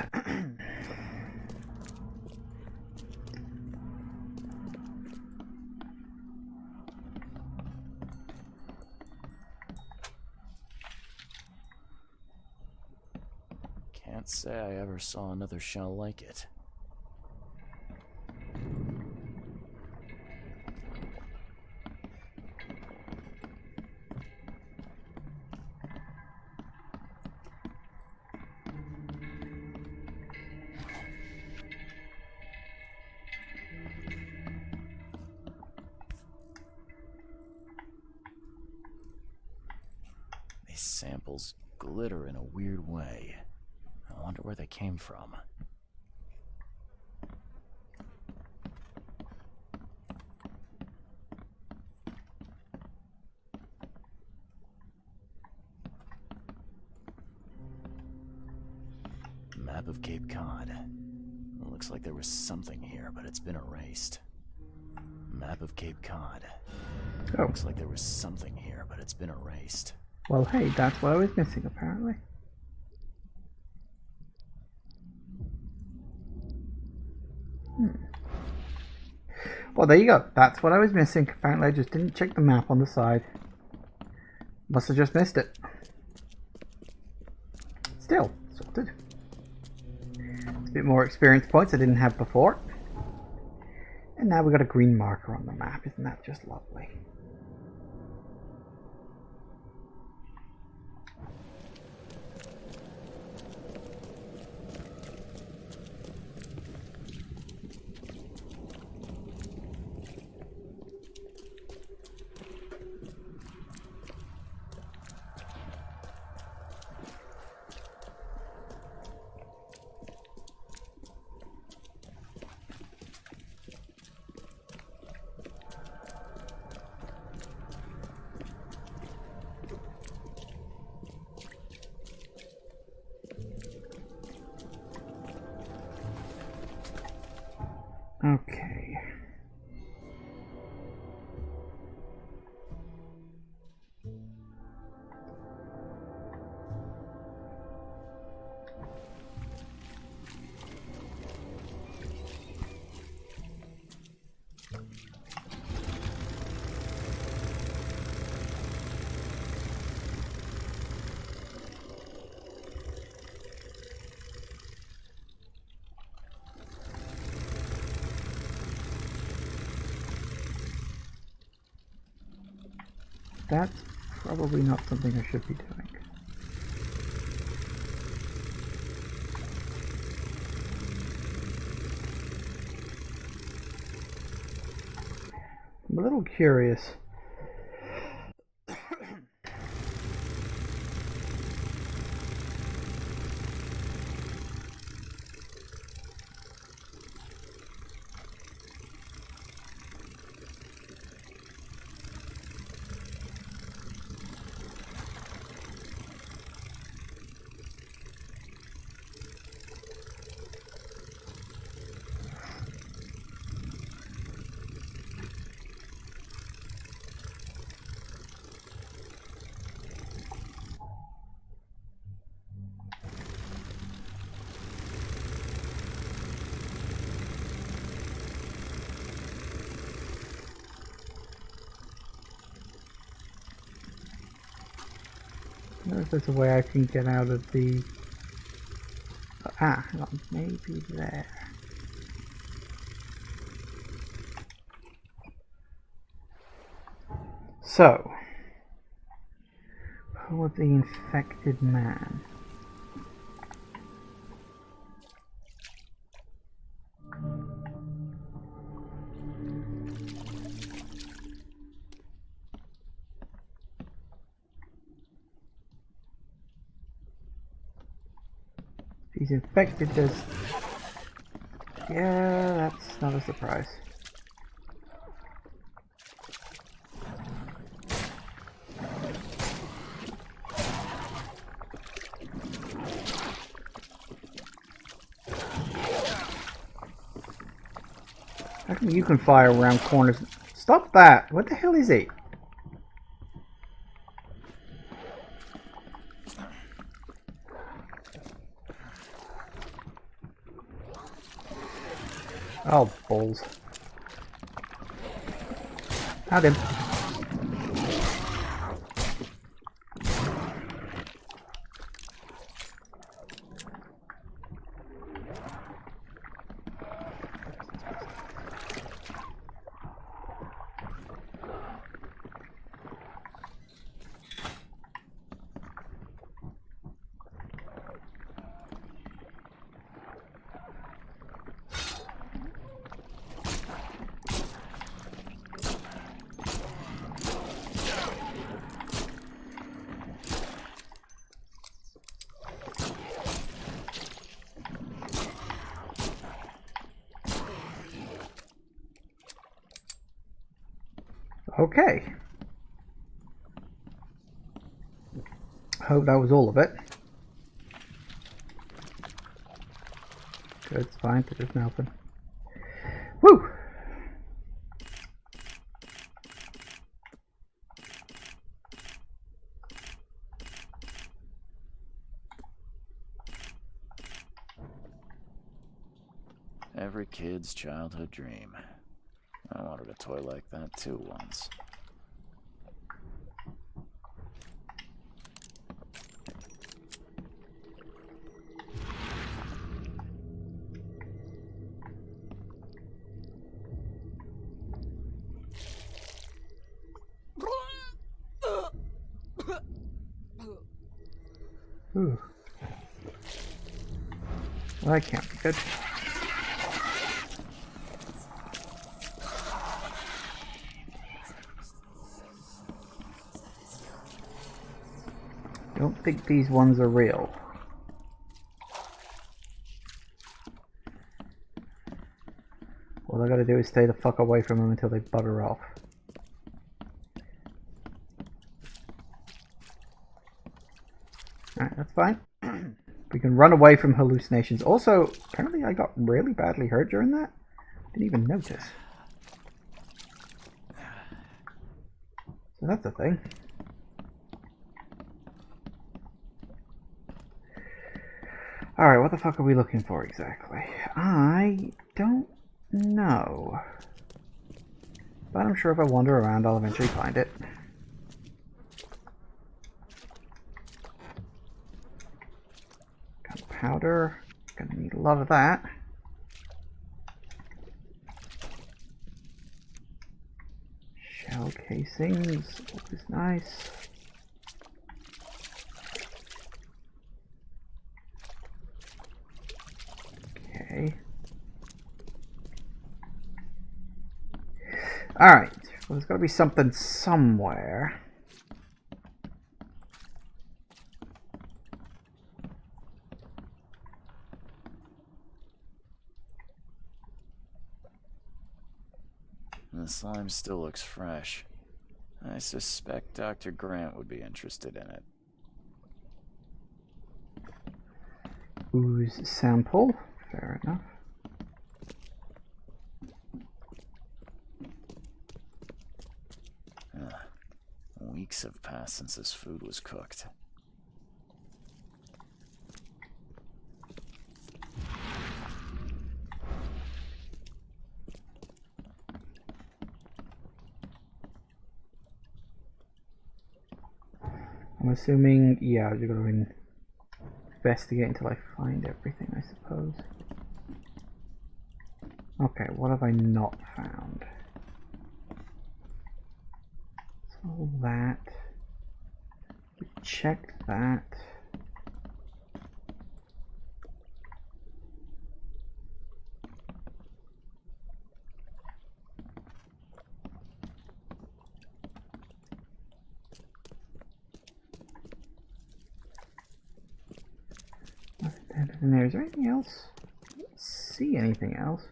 Can't say I ever saw another shell like it. These samples glitter in a weird way. I wonder where they came from. Map of Cape Cod. It looks like there was something here, but it's been erased. Map of Cape Cod. Oh. Looks like there was something here, but it's been erased. Well, hey, that's what I was missing, apparently. Well, there you go. That's what I was missing. Apparently, I just didn't check the map on the side. Must have just missed it. Still, sorted. It's a bit more experience points I didn't have before. And now we got a green marker on the map. Isn't that just lovely? Okay. That's probably not something I should be doing. I'm a little curious. I wonder if there's a way I can get out of the... hang on, maybe there. So, who of the infected man? He's infected, there's... Yeah, that's not a surprise. How come you can fire around corners? Stop that! What the hell is he? Oh, balls. Had him. Okay. Hope that was all of it. Good, it's fine, it doesn't open. Woo! Every kid's childhood dream. I wanted a toy like that too once. Ooh. Well, that can't be good. Don't think these ones are real. All I gotta do is stay the fuck away from them until they bugger off. Alright, that's fine. We can run away from hallucinations. Also, apparently I got really badly hurt during that. Didn't even notice. So that's a thing. Alright, what the fuck are we looking for exactly? I don't know. But I'm sure if I wander around, I'll eventually find it. Gunpowder. Gonna need a lot of that. Shell casings. Always nice. Okay. Alright. Well, there's gotta be something somewhere. The slime still looks fresh. I suspect Dr. Grant would be interested in it. Ooze sample. Fair enough. Weeks have passed since this food was cooked. I'm assuming, yeah, you're going to investigate until I find everything, I suppose. Okay, what have I not found? So that. We checked that. Nothing there. Is there anything else? Let's see anything else.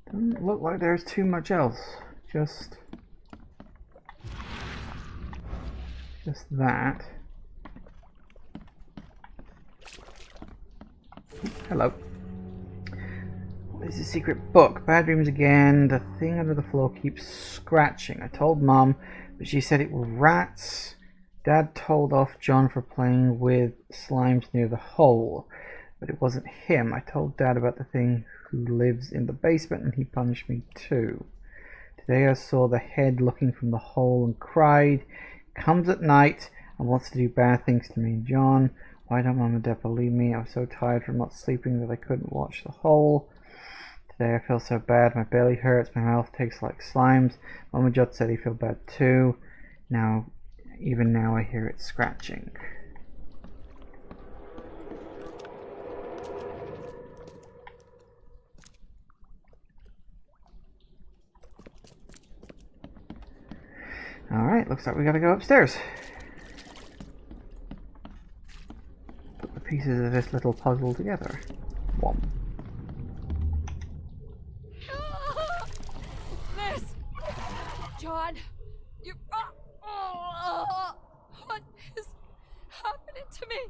Doesn't look like there's too much else. Just that. Hello. What is a secret book? Bad dreams again. The thing under the floor keeps scratching. I told Mum, but she said it were rats. Dad told off John for playing with slimes near the hole, but it wasn't him. I told Dad about the thing who lives in the basement, and he punished me too. Today I saw the head looking from the hole and cried. Comes at night and wants to do bad things to me and John. Why don't Mum and Dad believe me? I was so tired from not sleeping that I couldn't watch the hole. Today I feel so bad. My belly hurts. My mouth tastes like slimes. Mum and Jot said he felt bad too. Even now I hear it scratching. Alright, looks like we gotta go upstairs. Put the pieces of this little puzzle together. One. Liz! John! You... what is happening to me?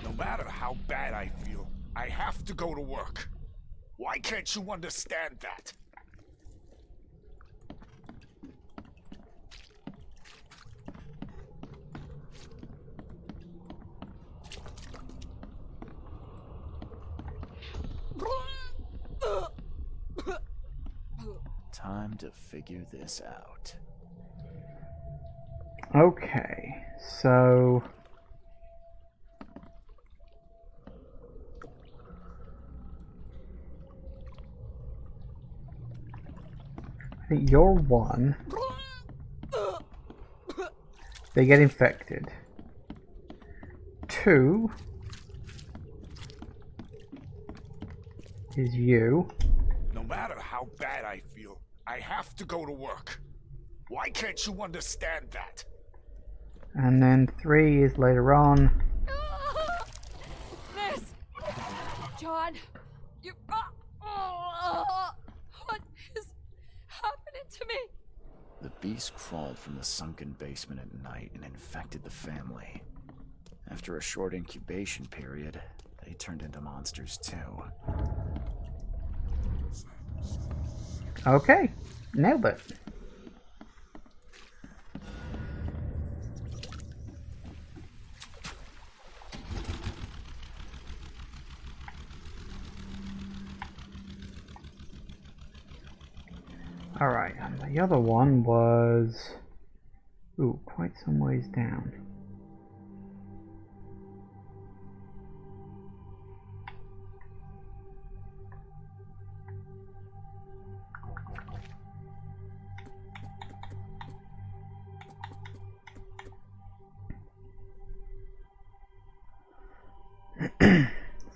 No matter how bad I feel, I have to go to work. Why can't you understand that? Time to figure this out. Okay, so... I think you're one. They get infected. 2 is you. No matter how bad I feel, I have to go to work. Why can't you understand that? And then 3 is later on. Liz! John! You... what is happening to me? The beast crawled from the sunken basement at night and infected the family. After a short incubation period, they turned into monsters too. Okay, nailed it. Alright, and the other one was... Ooh, quite some ways down.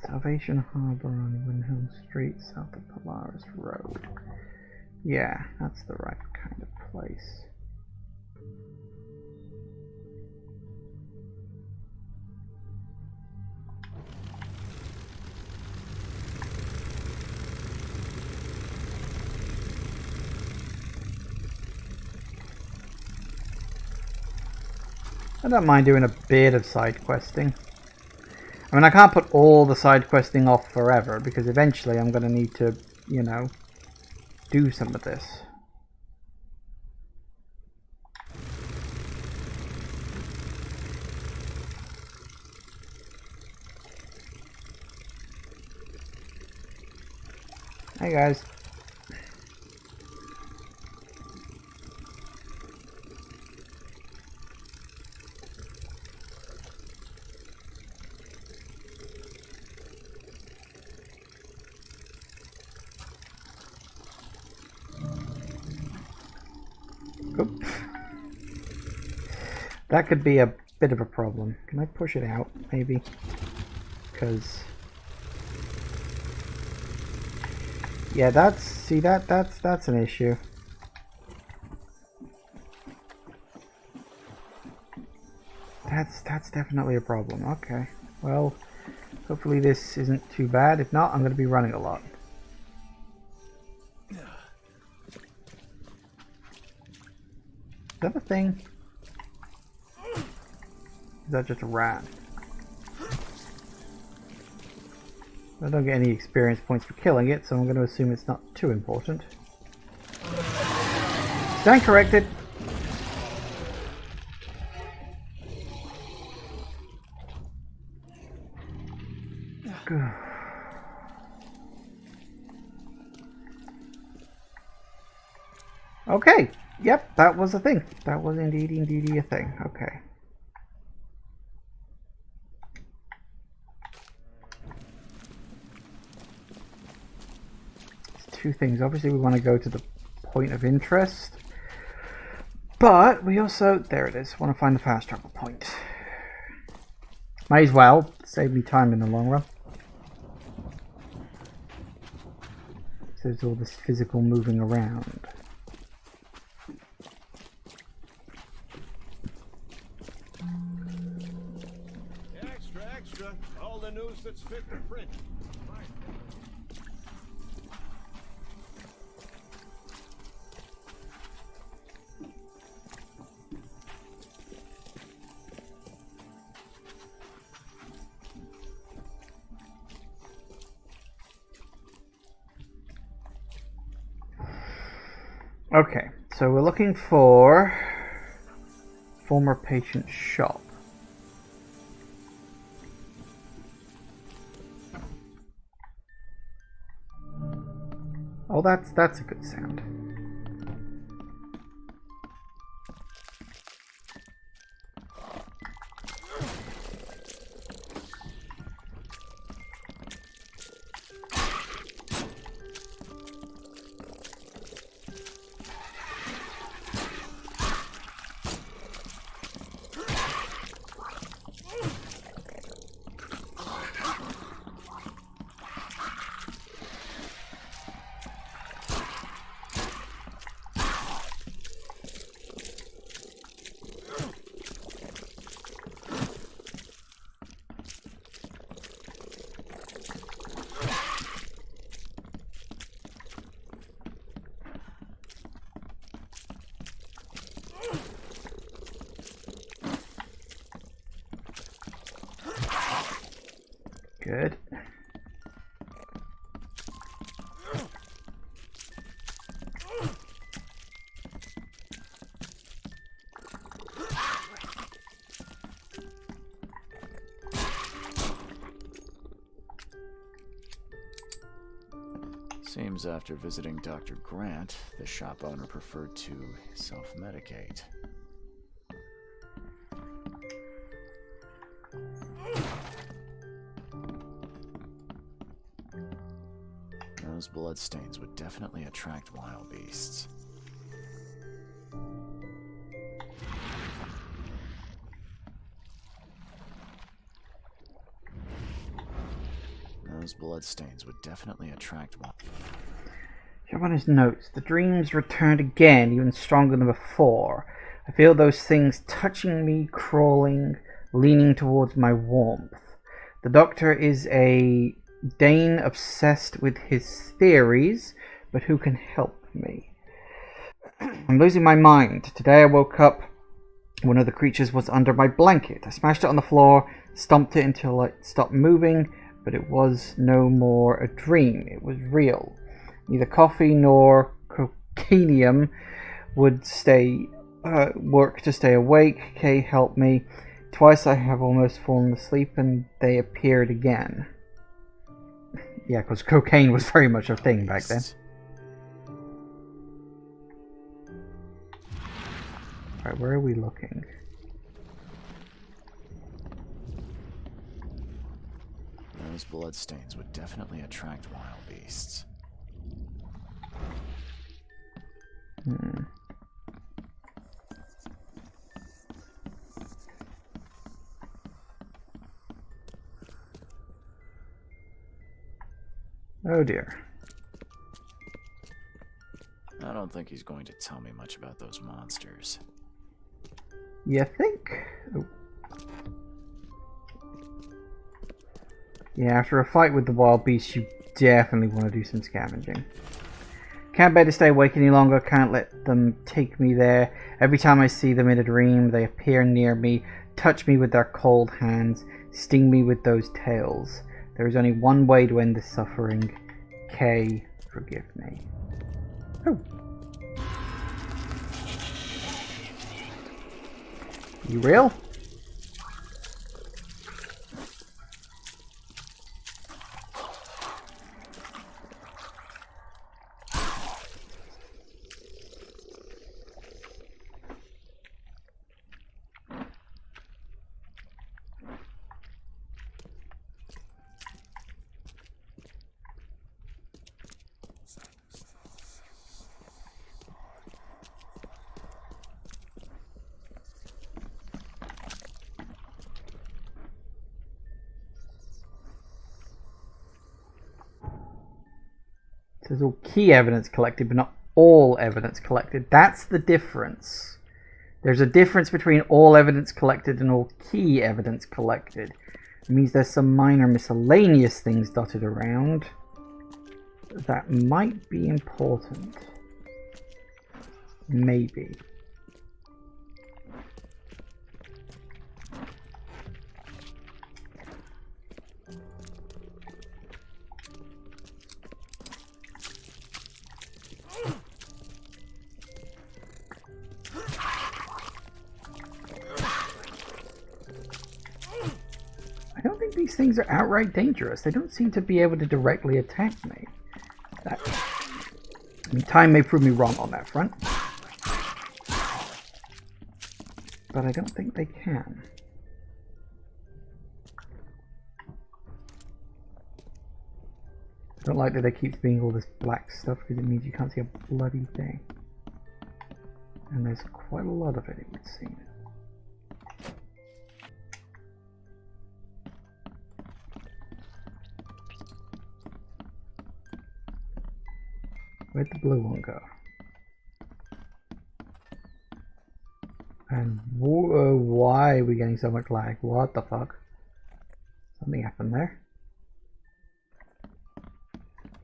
Salvation Harbor on Windhelm Street, south of Polaris Road. Yeah, that's the right kind of place. I don't mind doing a bit of side questing. I mean, I can't put all the side questing off forever, because eventually I'm going to need to, you know, do some of this. Hey guys. Oop. That could be a bit of a problem. Can I push it out, maybe? Because... yeah, that's an issue. That's definitely a problem. Okay. Well, hopefully this isn't too bad. If not, I'm going to be running a lot. Is that a thing? Is that just a rat? I don't get any experience points for killing it, so I'm going to assume it's not too important. Stand corrected. Okay. Yep, that was a thing. That was indeed a thing. Okay. Two things. Obviously, we want to go to the point of interest, but we also, there it is, want to find the fast travel point. May as well save me time in the long run. So there's all this physical moving around. Extra. All the news that's fit for print. Okay, so we're looking for former patient shop. Oh, that's a good sound. Good. Seems after visiting Dr. Grant, the shop owner preferred to self-medicate. Those bloodstains would definitely attract wild beasts. Those bloodstains would definitely attract wild. Check on his notes. The dreams returned again, even stronger than before. I feel those things touching me, crawling, leaning towards my warmth. The doctor is a Dane obsessed with his theories, but who can help me? I'm losing my mind. Today I woke up. One of the creatures was under my blanket. I smashed it on the floor, stomped it until it stopped moving, but it was no more a dream. It was real. Neither coffee nor cocainium would work to stay awake. Kay helped me. Twice I have almost fallen asleep and they appeared again. Yeah, because cocaine was very much a thing back then. Alright, where are we looking? Those bloodstains would definitely attract wild beasts. Oh dear. I don't think he's going to tell me much about those monsters. You think? Oh. Yeah, after a fight with the wild beasts, you definitely want to do some scavenging. Can't bear to stay awake any longer, can't let them take me there. Every time I see them in a dream, they appear near me, touch me with their cold hands, sting me with those tails. There is only one way to end this suffering. Kay, forgive me. Oh. You real? There's all key evidence collected, but not all evidence collected. That's the difference. There's a difference between all evidence collected and all key evidence collected. It means there's some minor miscellaneous things dotted around that might be important. Maybe. I don't think these things are outright dangerous. They don't seem to be able to directly attack me. I mean, time may prove me wrong on that front. But I don't think they can. I don't like that they keep being all this black stuff because it means you can't see a bloody thing. And there's quite a lot of it would seem. Where'd the blue one go? And why are we getting so much lag? What the fuck? Something happened there.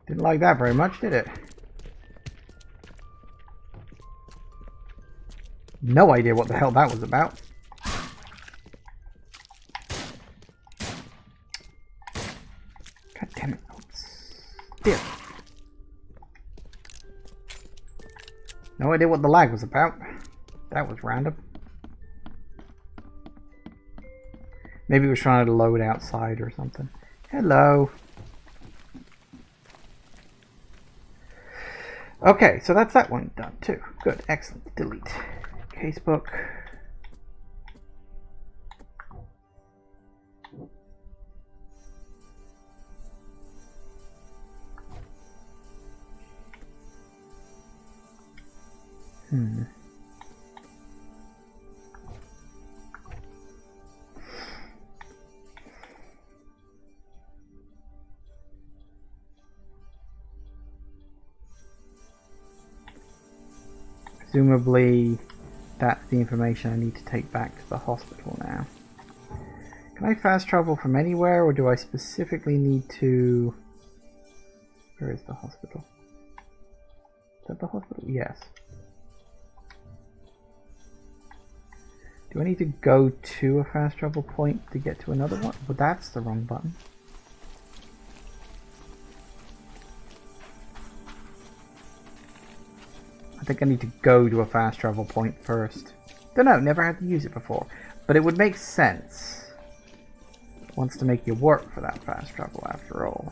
Didn't like that very much, did it? No idea what the hell that was about. God damn it. Still. No idea what the lag was about. That was random. Maybe it was trying to load outside or something. Hello. Okay, so that's that one done too. Good, excellent. Delete. Casebook. Presumably that's the information I need to take back to the hospital now. Can I fast travel from anywhere, or do I specifically need to... Where is the hospital? Is that the hospital? Yes. Do I need to go to a fast travel point to get to another one? But that's the wrong button. I think I need to go to a fast travel point first. Don't know, never had to use it before. But it would make sense. Wants to make you work for that fast travel after all.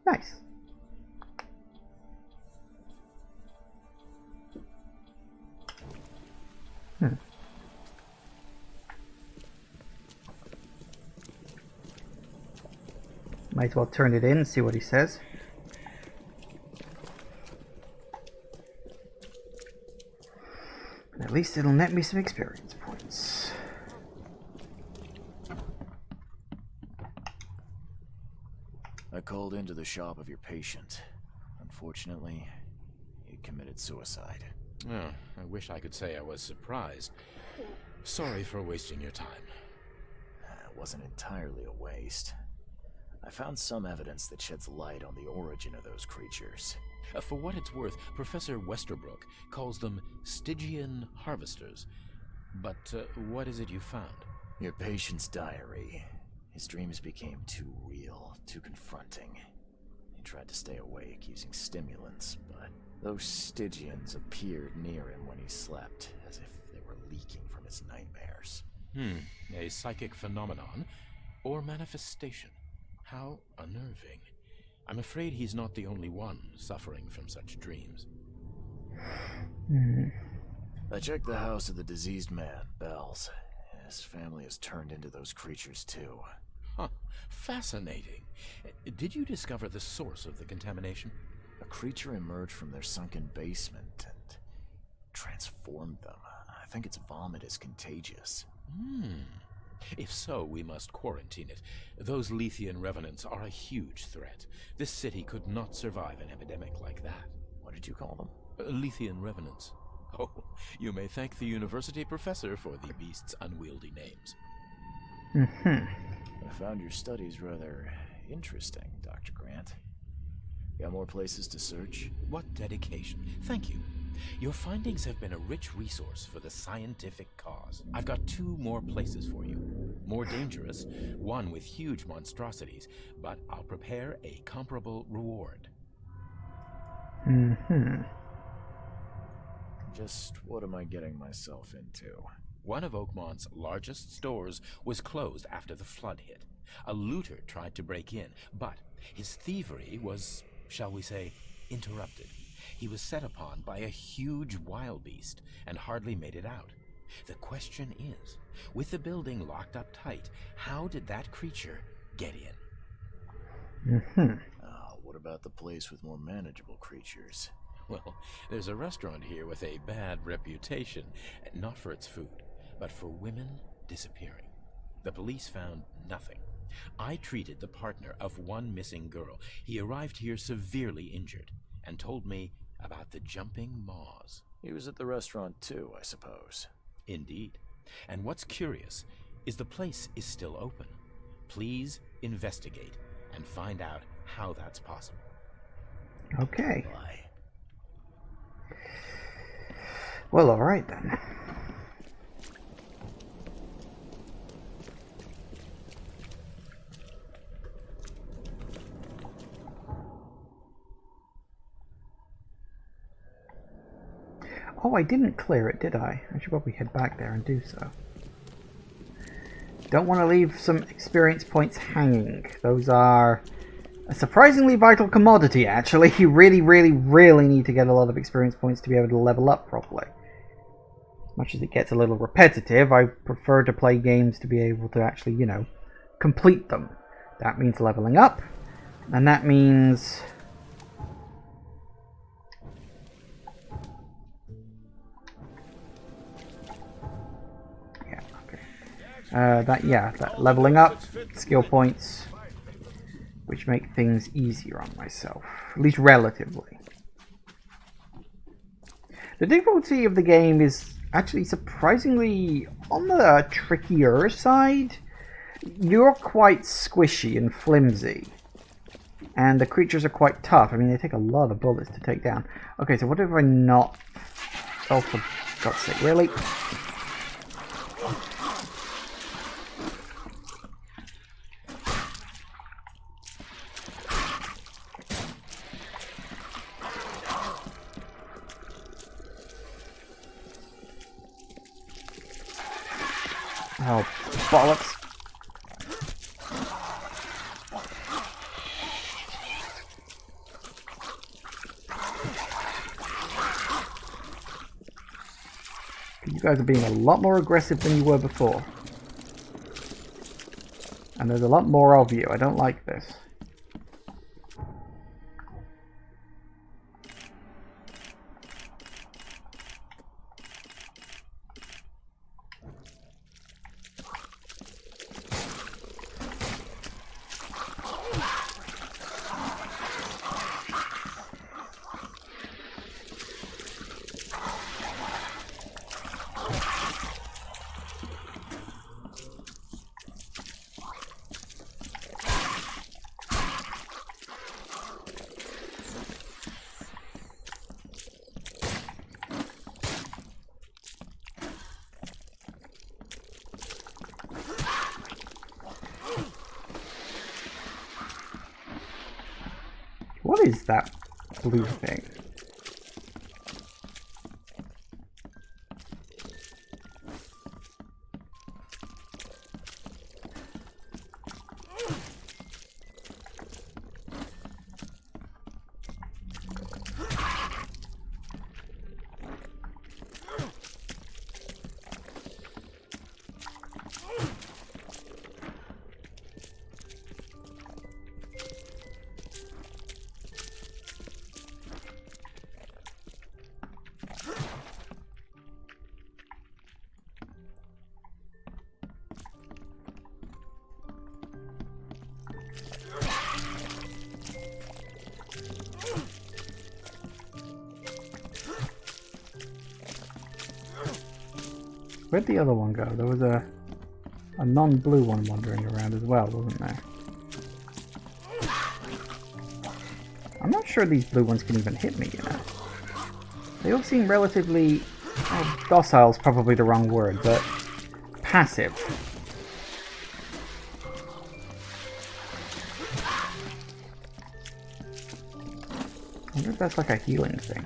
Nice. Might as well turn it in and see what he says. At least it'll net me some experience points. I called into the shop of your patient. Unfortunately, he committed suicide. Oh, I wish I could say I was surprised. Sorry for wasting your time. It wasn't entirely a waste. I found some evidence that sheds light on the origin of those creatures. For what it's worth, Professor Westerbrook calls them Stygian harvesters. But what is it you found? Your patient's diary. His dreams became too real, too confronting. He tried to stay awake using stimulants, but those Stygians appeared near him when he slept, as if they were leaking from his nightmares. A psychic phenomenon or manifestation. How unnerving. I'm afraid he's not the only one suffering from such dreams. I checked the house of the diseased man, Bells. His family has turned into those creatures too. Huh. Fascinating. Did you discover the source of the contamination? A creature emerged from their sunken basement and transformed them. I think its vomit is contagious. If so, we must quarantine it. Those Lethian revenants are a huge threat. This city could not survive an epidemic like that. What did you call them? Lethian revenants. Oh, you may thank the university professor for the beast's unwieldy names. I found your studies rather interesting, Dr. Grant. Got more places to search? What dedication. Thank you. Your findings have been a rich resource for the scientific cause. I've got 2 more places for you. More dangerous, one with huge monstrosities, but I'll prepare a comparable reward. Just what am I getting myself into? One of Oakmont's largest stores was closed after the flood hit. A looter tried to break in, but his thievery was, shall we say, interrupted. He was set upon by a huge wild beast and hardly made it out. The question is, with the building locked up tight, how did that creature get in? What about the place with more manageable creatures? Well, there's a restaurant here with a bad reputation, not for its food, but for women disappearing. The police found nothing. I treated the partner of one missing girl. He arrived here severely injured and told me about the jumping maws. He was at the restaurant too, I suppose. Indeed. And what's curious is the place is still open. Please investigate and find out how that's possible. Okay. Why? Well, alright then. Oh, I didn't clear it, did I? I should probably head back there and do so. Don't want to leave some experience points hanging. Those are a surprisingly vital commodity, actually. You really, really, really need to get a lot of experience points to be able to level up properly. As much as it gets a little repetitive, I prefer to play games to be able to actually, you know, complete them. That means leveling up, and that means... that leveling up, skill points, which make things easier on myself, at least relatively. The difficulty of the game is actually surprisingly on the trickier side. You're quite squishy and flimsy, and the creatures are quite tough. I mean, they take a lot of bullets to take down. Okay, so what have I not... Oh, for God's sake, really? Oh, bollocks. You guys are being a lot more aggressive than you were before. And there's a lot more of you. I don't like this. What is that blue thing? Where'd the other one go? There was a non-blue one wandering around as well, wasn't there? I'm not sure these blue ones can even hit me, you know. They all seem relatively... Oh, docile's probably the wrong word, but... passive. I wonder if that's like a healing thing.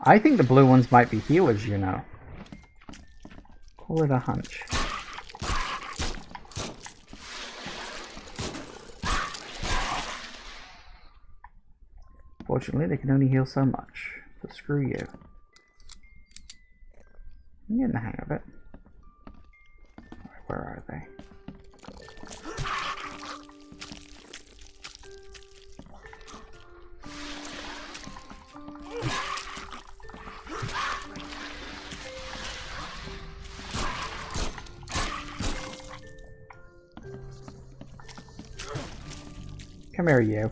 I think the blue ones might be healers, you know. Call it a hunch. Fortunately, they can only heal so much. So screw you. I'm getting the hang of it. Alright, where are they? Come here, you.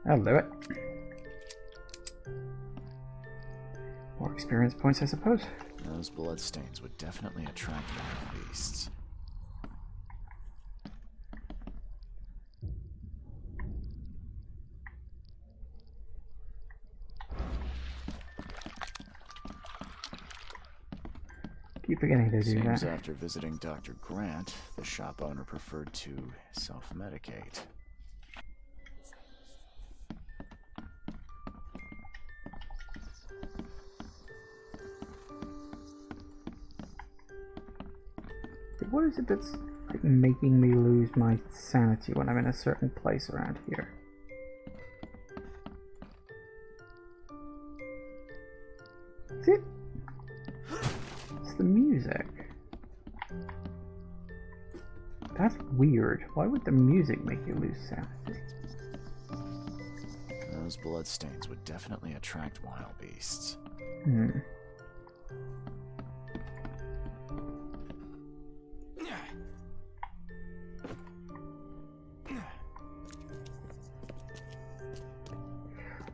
That'll do it. More experience points, I suppose. Those bloodstains would definitely attract wild beasts. Keep forgetting to do Seems that. after visiting Dr. Grant, the shop owner preferred to self-medicate. What is it that's like, making me lose my sanity when I'm in a certain place around here? Is it? It's the music. That's weird. Why would the music make you lose sanity? Those bloodstains would definitely attract wild beasts. Hmm.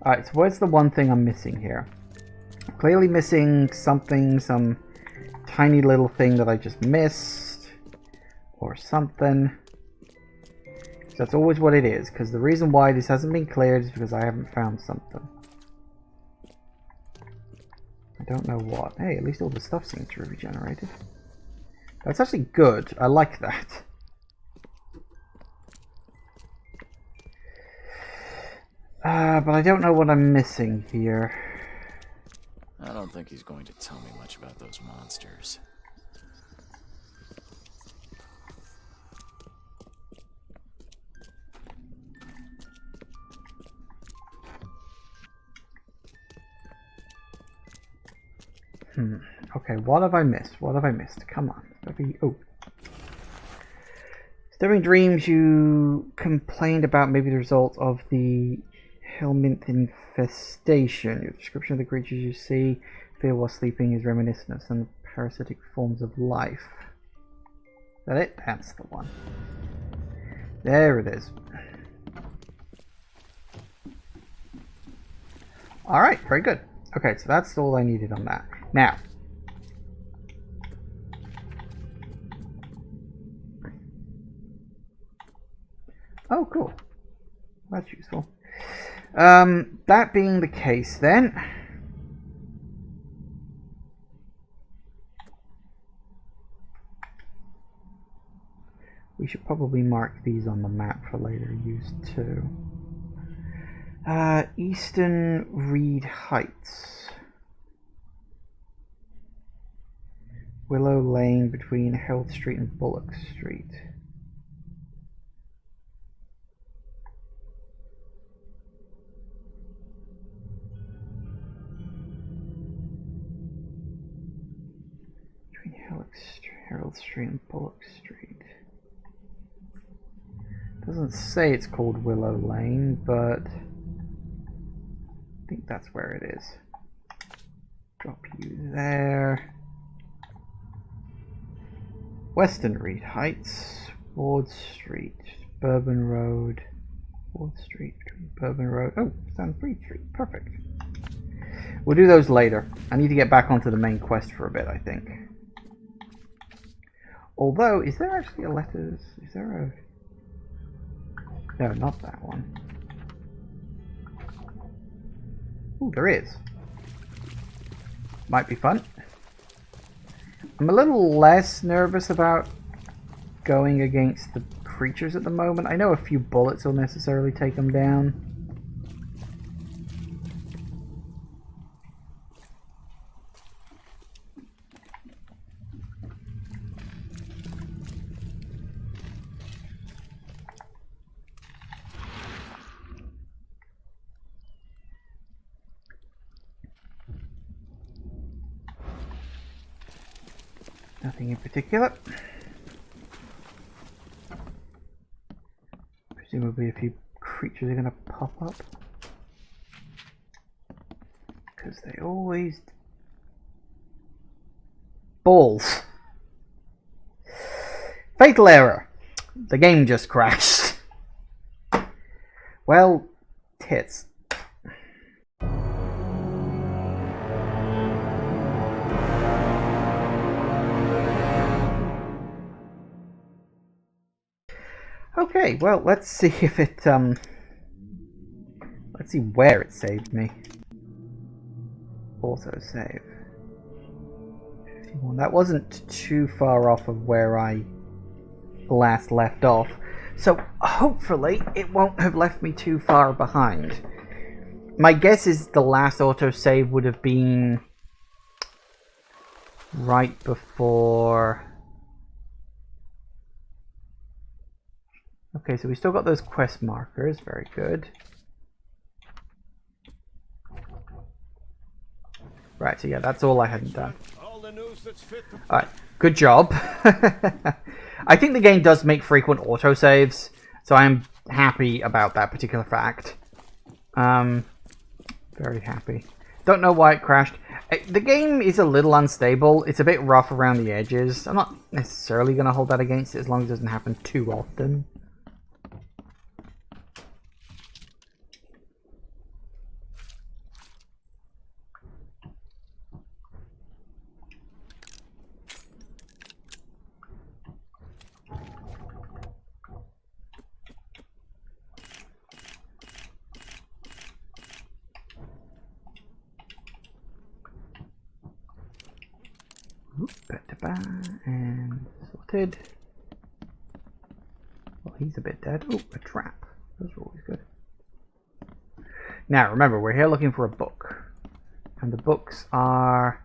Alright, so where's the one thing I'm missing here? Clearly missing something, some tiny little thing that I just missed. Or something. So that's always what it is, because the reason why this hasn't been cleared is because I haven't found something. I don't know what. Hey, at least all the stuff seems to be regenerated. That's actually good. I like that. But I don't know what I'm missing here. I don't think he's going to tell me much about those monsters. Okay, what have I missed? What have I missed? Come on. Oh. Disturbing dreams you complained about may be the result of the helminth infestation. Your description of the creatures you see, fear while sleeping, is reminiscent of some parasitic forms of life. Is that it? That's the one. There it is. Alright, very good. Okay, so that's all I needed on that. Now, Oh, cool. That's useful. That being the case, then, we should probably mark these on the map for later use too. Eastern Reed Heights. Willow Lane between Herald Street and Bullock Street. Between Herald Street and Bullock Street. Doesn't say it's called Willow Lane, but I think that's where it is. Drop you there. Western Reed Heights, Ward Street, Bourbon Road, Ward Street, Bourbon Road. Oh, Stand Reed Street. Perfect. We'll do those later. I need to get back onto the main quest for a bit, I think. Although, is there actually a letters? Is there a... No, not that one. Ooh, there is. Might be fun. I'm a little less nervous about going against the creatures at the moment. I know a few bullets will necessarily take them down. Nothing in particular. Presumably a few creatures are going to pop up. Because they always... Balls. Fatal error. The game just crashed. Well, tits. Okay, well, let's see if it, let's see where it saved me. Auto save. 51. That wasn't too far off of where I last left off, so hopefully it won't have left me too far behind. My guess is the last autosave would have been right before... Okay, so we still got those quest markers, very good. Right, so yeah, that's all I hadn't done. Alright, good job. I think the game does make frequent autosaves, so I'm happy about that particular fact. Very happy. Don't know why it crashed. The game is a little unstable. It's a bit rough around the edges. I'm not necessarily going to hold that against it as long as it doesn't happen too often. And sorted. Well, he's a bit dead. Oh, a trap. Those are always good. Now, remember, we're here looking for a book. And the books are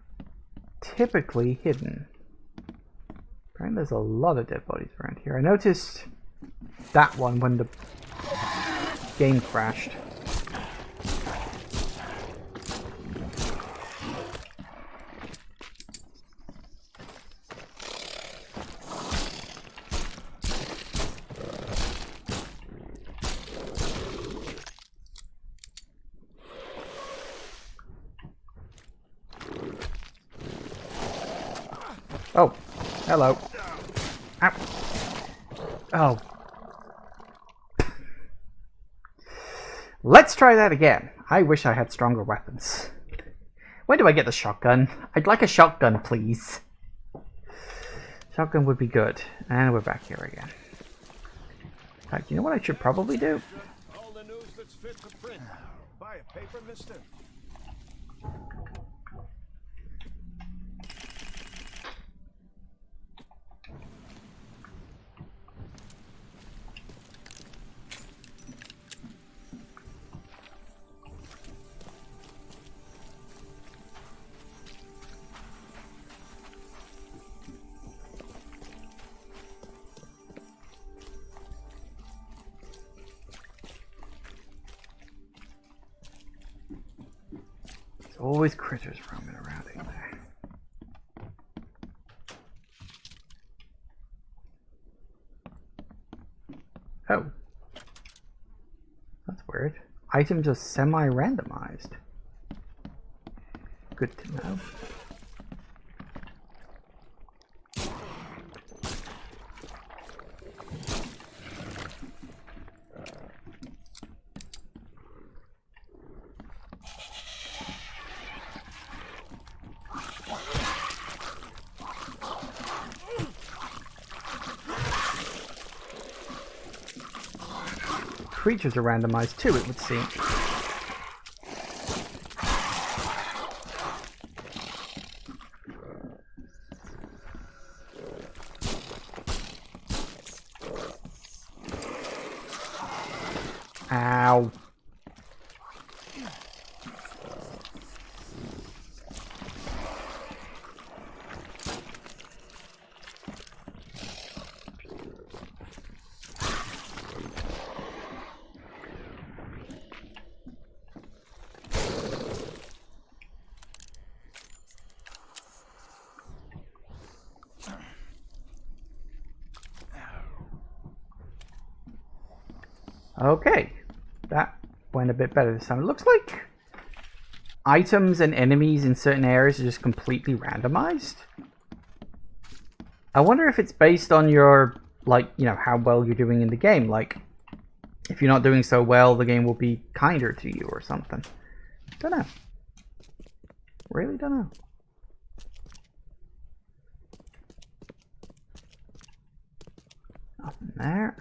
typically hidden. Apparently there's a lot of dead bodies around here. I noticed that one when the game crashed. Oh, hello. Ow. Oh. Let's try that again. I wish I had stronger weapons. When do I get the shotgun? I'd like a shotgun, please. Shotgun would be good. And we're back here again. fact, you know what I should probably do? All the news that's fit to print. Buy a paper, mister? There's always critters roaming around in there. Oh. That's weird. Items are semi-randomized. Good to know. Creatures are randomized too, it would seem. Ow. Okay, that went a bit better this time. It looks like items and enemies in certain areas are just completely randomized. I wonder if it's based on your, like, you know, how well you're doing in the game. Like, if you're not doing so well, the game will be kinder to you or something. Don't know. Really don't know. Nothing there.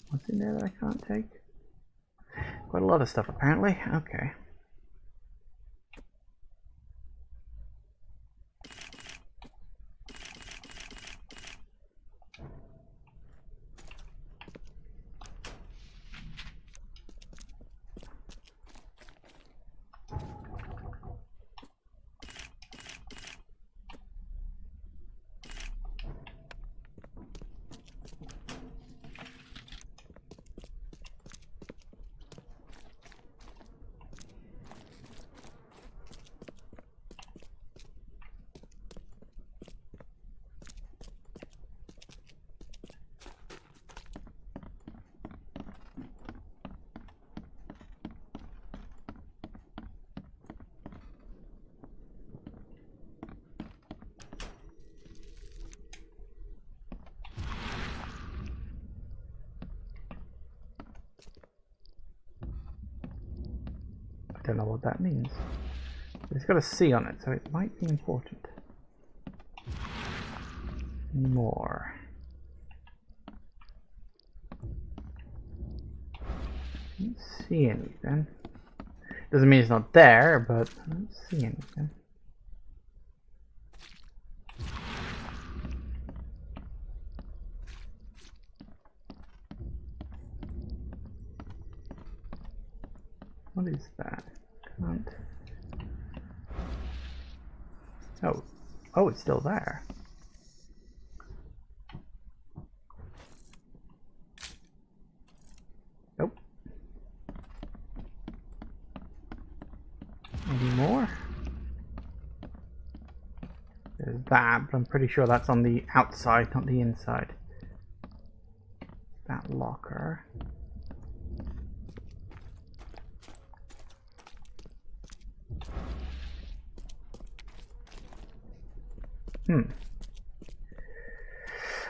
What's in there that I can't take? Quite a lot of stuff apparently. Okay. I don't know what that means. It's got a C on it, so it might be important. More. Don't see anything. Doesn't mean it's not there, but I don't see anything. What is that? Can't. Oh. Oh, it's still there. Nope. Any more? There's that, but I'm pretty sure that's on the outside, not the inside. That locker.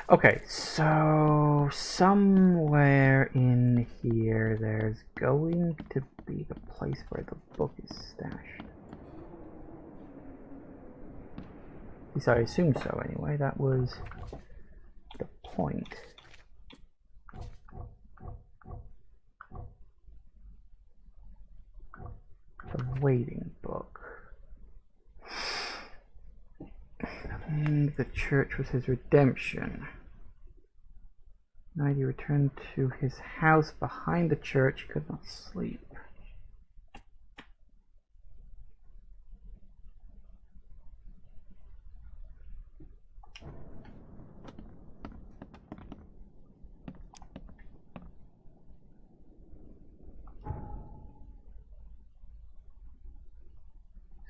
Okay, so somewhere in here there's going to be the place where the book is stashed. At least I assume so anyway, that was the point. The waiting book. The church was his redemption. Night he returned to his house behind the church. He could not sleep.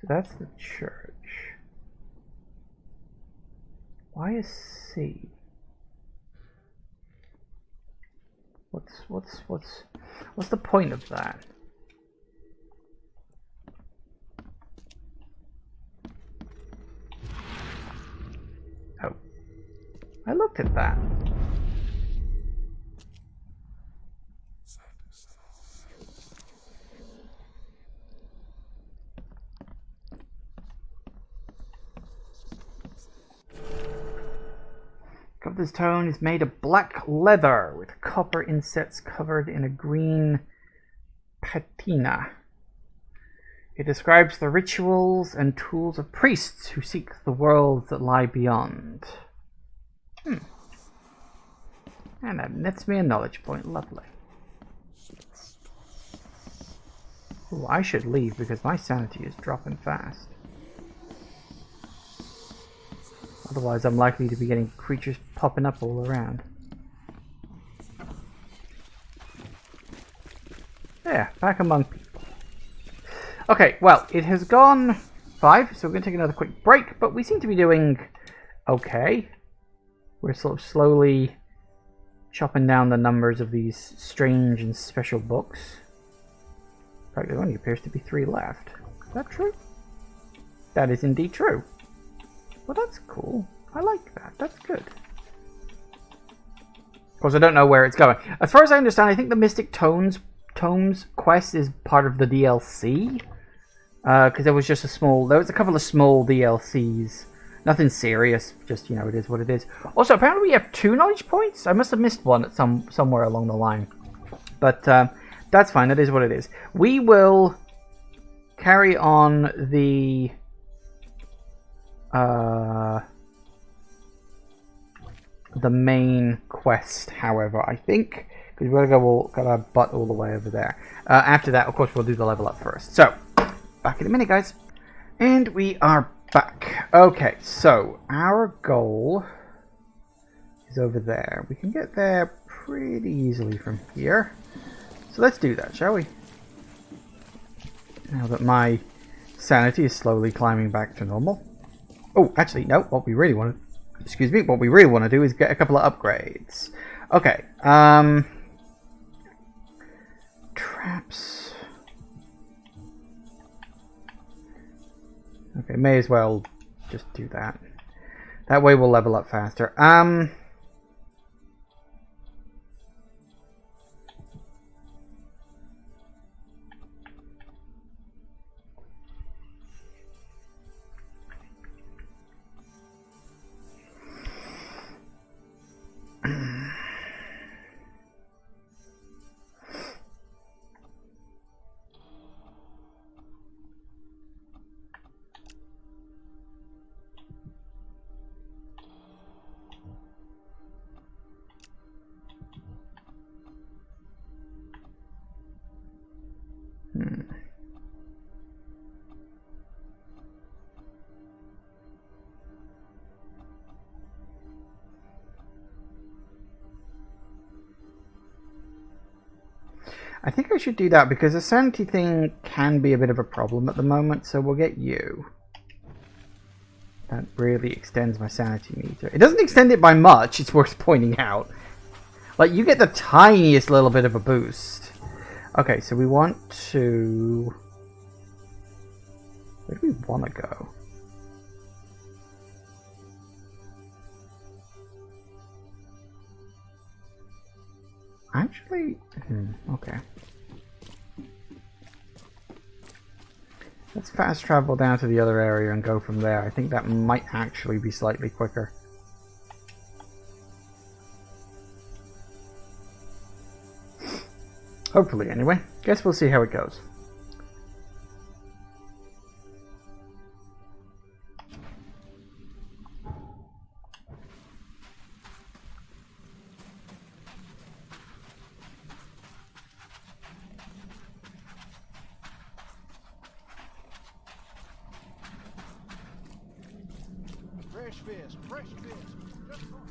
So that's the church. Why is C? What's the point of that? Oh, I looked at that. This stone is made of black leather with copper insets covered in a green patina. It describes the rituals and tools of priests who seek the worlds that lie beyond. And that nets me a knowledge point. Lovely. Ooh, I should leave because my sanity is dropping fast. Otherwise, I'm likely to be getting creatures popping up all around. Yeah, back among people. Okay, well, it has gone 5, so we're going to take another quick break, but we seem to be doing okay. We're sort of slowly chopping down the numbers of these strange and special books. In fact, there only appears to be 3 left. Is that true? That is indeed true. Well, that's cool. I like that. That's good. Of course, I don't know where it's going. As far as I understand, I think the Mystic Tomes quest is part of the DLC. Because there was just there was a couple of small DLCs. Nothing serious. Just, you know, it is what it is. Also, apparently we have 2 knowledge points. I must have missed one at somewhere along the line. But that's fine. That is what it is. We will carry on the main quest, however, I think, because we're gonna got our butt all the way over there. After that, of course, we'll do the level up first. So, back in a minute, guys. And we are back. Okay, so our goal is over there. We can get there pretty easily from here. So let's do that, shall we? Now that my sanity is slowly climbing back to normal. Oh, actually, no. What we really want to do is get a couple of upgrades. Okay. Traps. Okay, may as well just do that. That way we'll level up faster. I think I should do that because the sanity thing can be a bit of a problem at the moment, so we'll get you. That really extends my sanity meter. It doesn't extend it by much, it's worth pointing out. Like, you get the tiniest little bit of a boost. Okay, so we want to... Where do we want to go? Actually, okay. Let's fast travel down to the other area and go from there. I think that might actually be slightly quicker. Hopefully, anyway. Guess we'll see how it goes. Fresh fish, fresh fish. Just caught.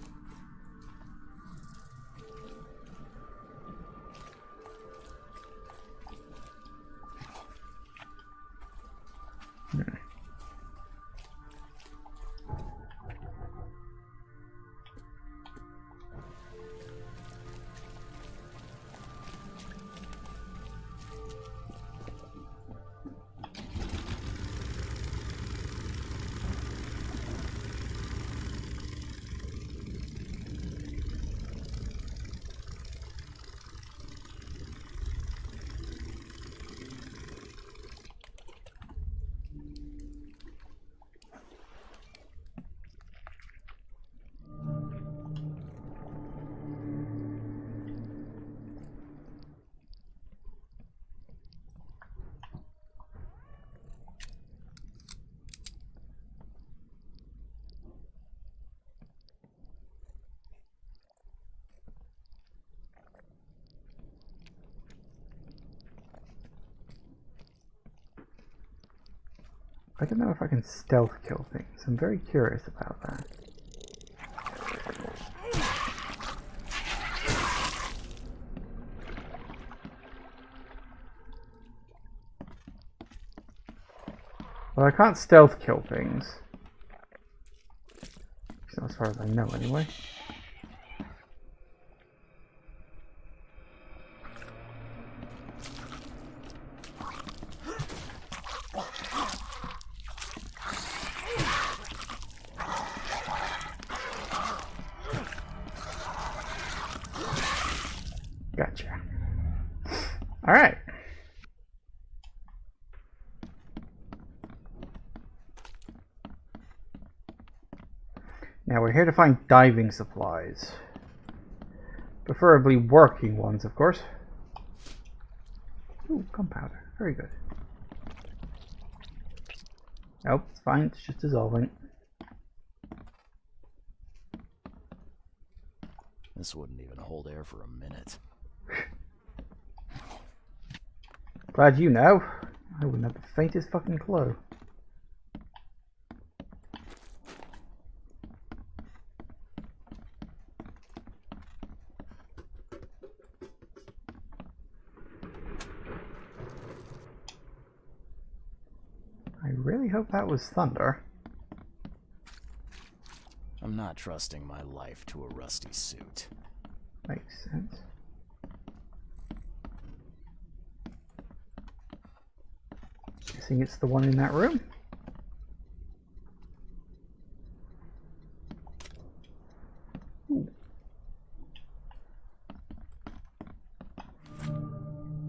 I don't know if I can stealth kill things. I'm very curious about that. Well, I can't stealth kill things. So as far as I know, anyway. Gotcha. All right. Now we're here to find diving supplies. Preferably working ones, of course. Ooh, gunpowder. Very good. Nope, it's fine. It's just dissolving. This wouldn't even hold air for a minute. Glad you know. I wouldn't have the faintest fucking clue. I really hope that was thunder. I'm not trusting my life to a rusty suit. Makes sense. Guessing it's the one in that room. Ooh.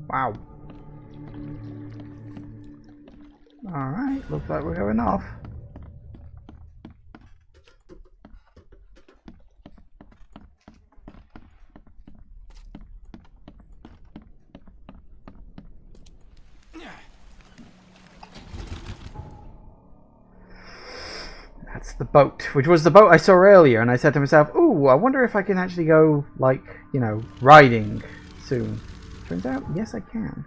Wow. Alright, looks like we're going off. That's the boat, which was the boat I saw earlier, and I said to myself, ooh, I wonder if I can actually go, like, you know, riding soon. Turns out, yes I can.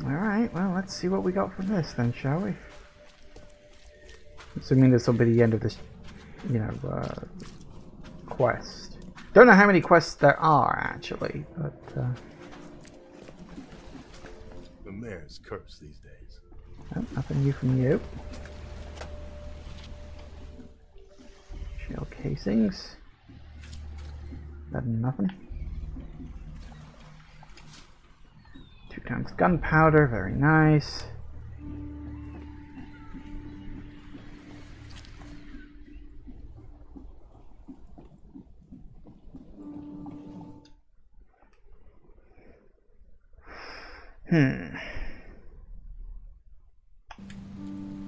Alright, well, let's see what we got from this then, shall we? Assuming this will be the end of this, you know, quest. Don't know how many quests there are, actually, but, The mayor's cursed these days. oh, nothing new from you. Shell casings. That nothing. 2 times gunpowder, very nice.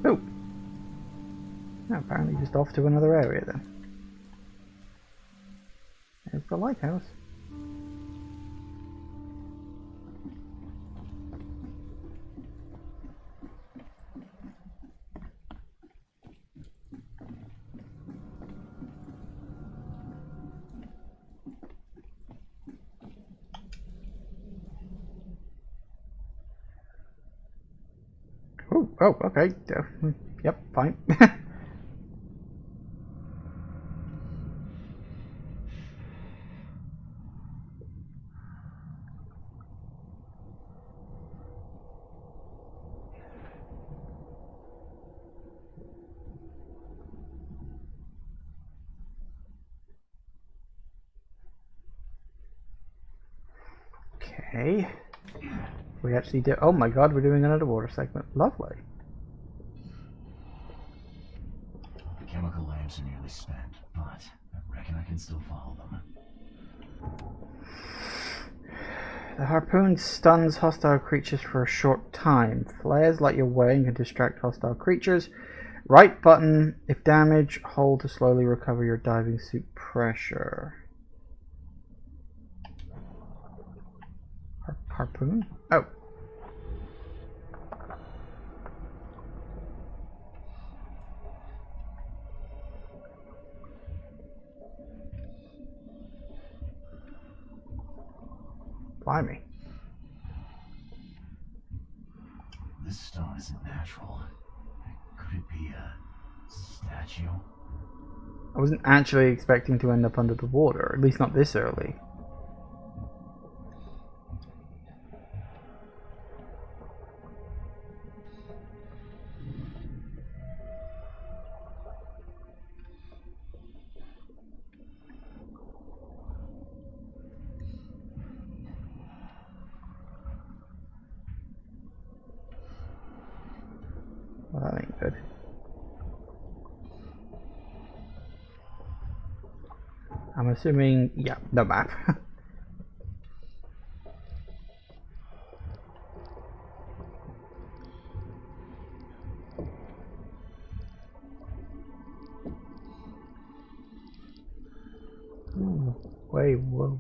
Oh. Oh, apparently just off to another area then. There's the lighthouse. Oh, okay. Yep, fine. Okay. We actually did. Oh my god, we're doing an underwater segment. Lovely. The chemical lamps are nearly spent, but I reckon I can still follow them. The harpoon stuns hostile creatures for a short time. Flares light your way and can distract hostile creatures. Right button if damaged. Hold to slowly recover your diving suit pressure. Harpoon? Oh. Blimey. This stone isn't natural. Could it be a statue? I wasn't actually expecting to end up under the water, at least not this early. Well, that ain't good. I'm assuming, yeah, no map. Ooh, wait, whoa.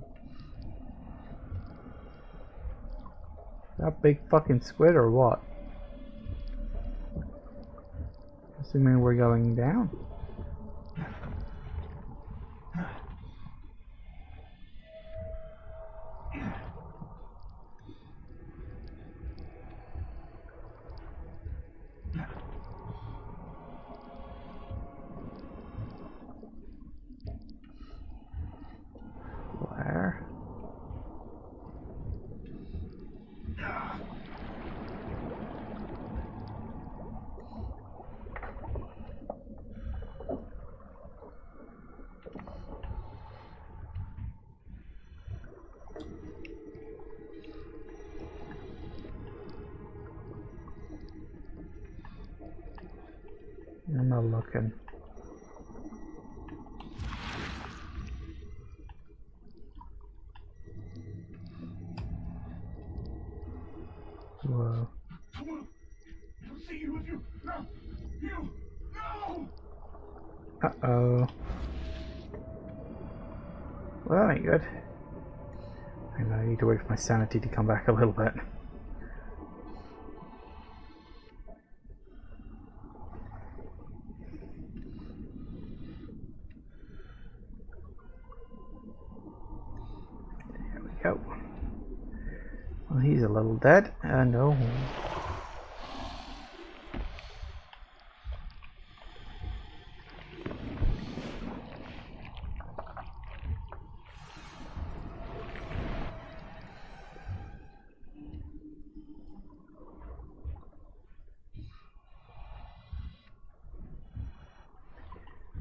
That big fucking squid or what? Assuming we're going down. Where? I'm not looking. Whoa. Uh-oh. Well, that ain't good. I need to wait for my sanity to come back a little bit. There we go. Well, he's a little dead. No.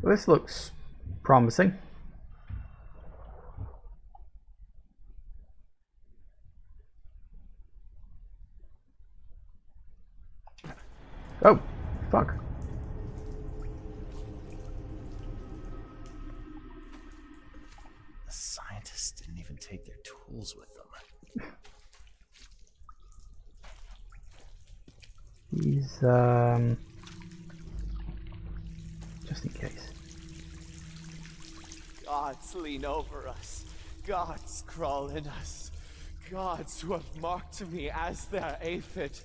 This looks promising. Oh, fuck. The scientists didn't even take their tools with them. He's, just in case. Gods lean over us. Gods crawl in us. Gods who have marked me as their aphid.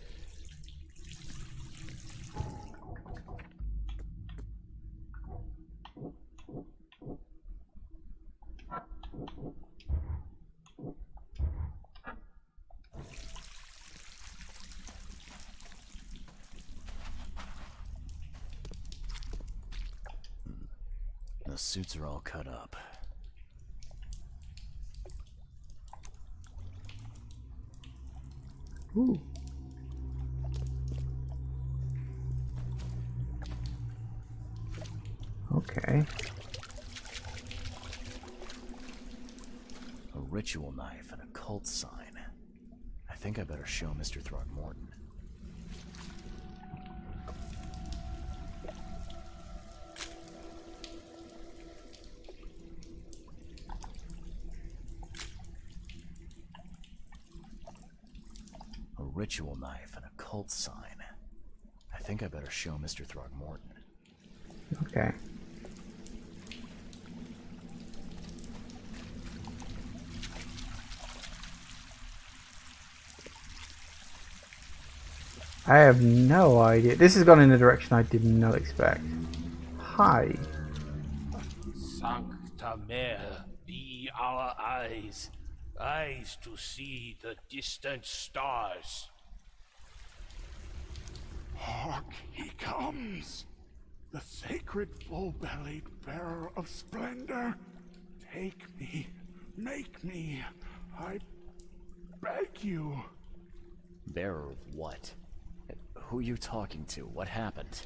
The suits are all cut up. Ooh. Okay. A ritual knife and a cult sign. I think I better show Mr. Throckmorton. A ritual knife and a cult sign. I think I better show Mr. Throckmorton. Okay. I have no idea. This has gone in a direction I did not expect. Hi. Sancta Mare, be our eyes, eyes to see the distant stars. Hark, he comes! The sacred full-bellied bearer of splendor. Take me, make me, I beg you. Bearer of what? Who are you talking to? What happened?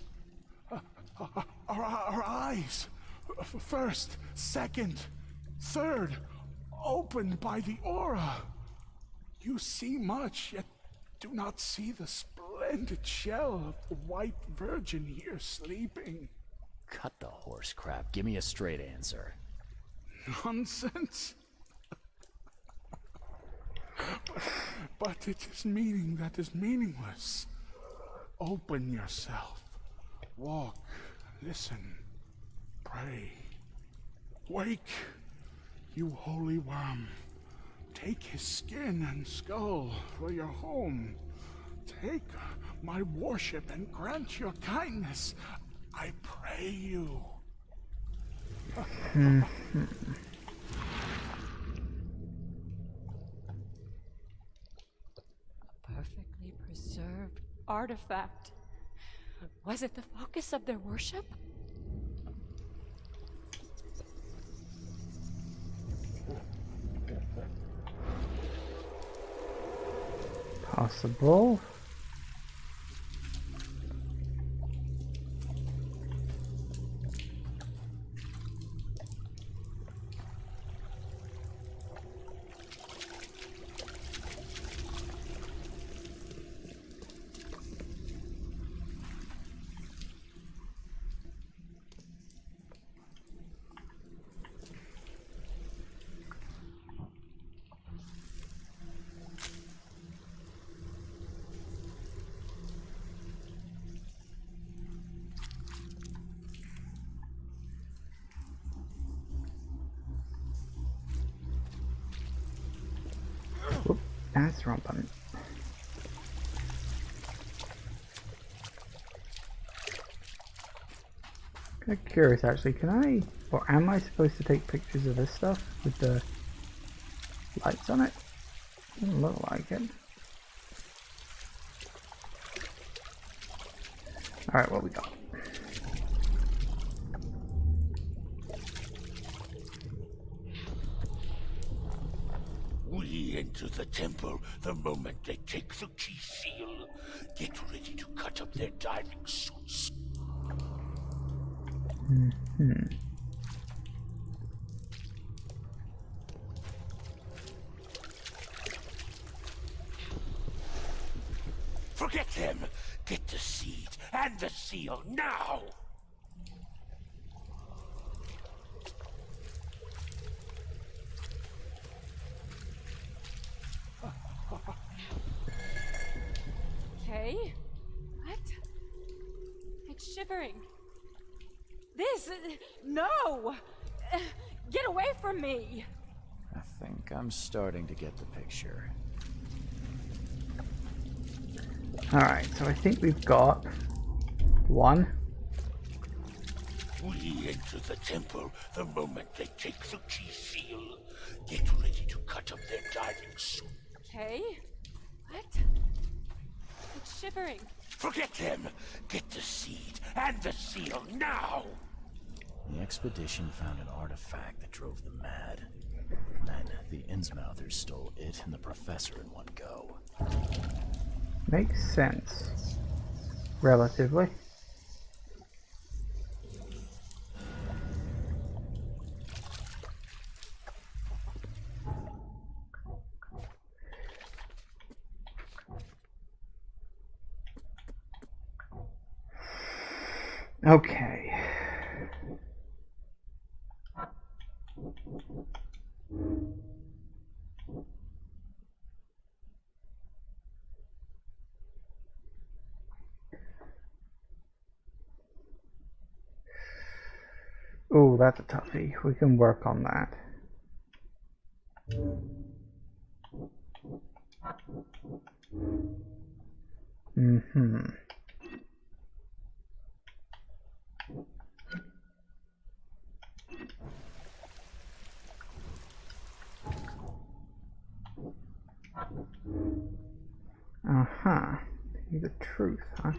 Our eyes, first, second, third, opened by the aura. You see much, yet do not see the splendid shell of the white virgin here sleeping. Cut the horse crap. Give me a straight answer. Nonsense. But it is meaning that is meaningless. Open yourself. Walk, listen, pray. Wake, you holy worm. Take his skin and skull for your home. Take my worship and grant your kindness. I pray you. Perfectly preserved artifact. Was it the focus of their worship? Possible. Whoop, that's the wrong button. Kind of curious actually, can I, or am I supposed to take pictures of this stuff with the lights on it? Doesn't look like it. Alright, what we got? We enter the temple the moment they take the key seal. Get ready to cut up their diving suits. Forget them! Get the seed and the seal now! Okay. What? It's shivering. This... No! Get away from me! I think I'm starting to get the picture. Alright, so I think we've got one. We enter the temple the moment they take the key seal. Get ready to cut up their diving suit. Okay. What? It's shivering. Forget them! Get the seed and the seal now! The expedition found an artifact that drove them mad. Then the Innsmouthers stole it and the professor in one go. Makes sense. Relatively. Okay. Oh, that's a toughie. We can work on that. Uh-huh. The truth, huh?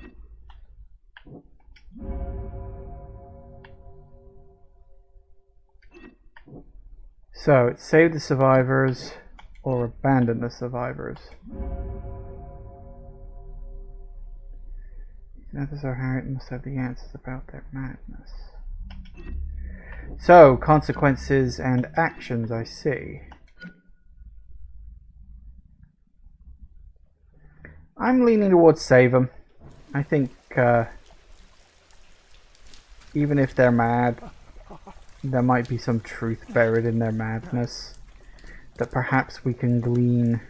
So, it's save the survivors or abandon the survivors. Others are Harriet must have the answers about their madness. So, consequences and actions, I see. I'm leaning towards save them. I think, even if they're mad, there might be some truth buried in their madness that perhaps we can glean.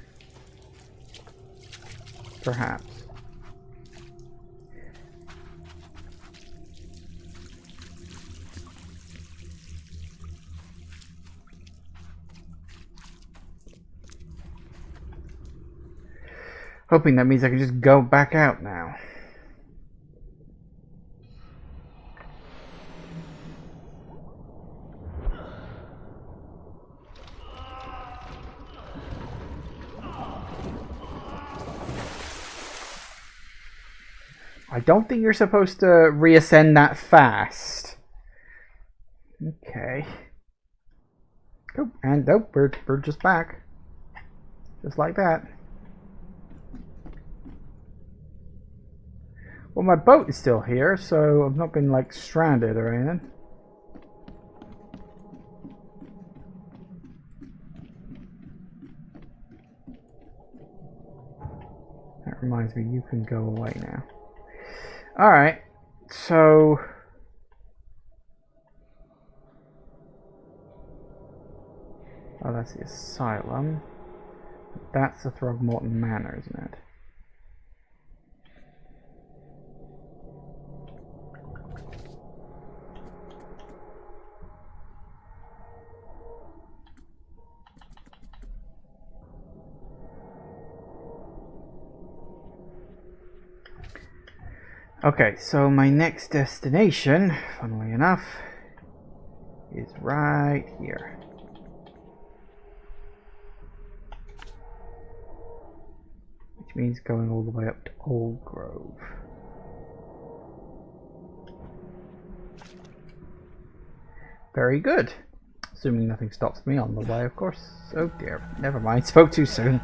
Perhaps. Hoping that means I can just go back out now. I don't think you're supposed to reascend that fast. Okay. Oh, and nope, we're just back. Just like that. Well, my boat is still here, so I've not been, like, stranded or anything. That reminds me, you can go away now. Alright, so... Oh, that's the asylum. That's the Throgmorton Manor, isn't it? Okay, so my next destination, funnily enough, is right here. Which means going all the way up to Old Grove. Very good. Assuming nothing stops me on the way, of course. Oh dear. Never mind. Spoke too soon.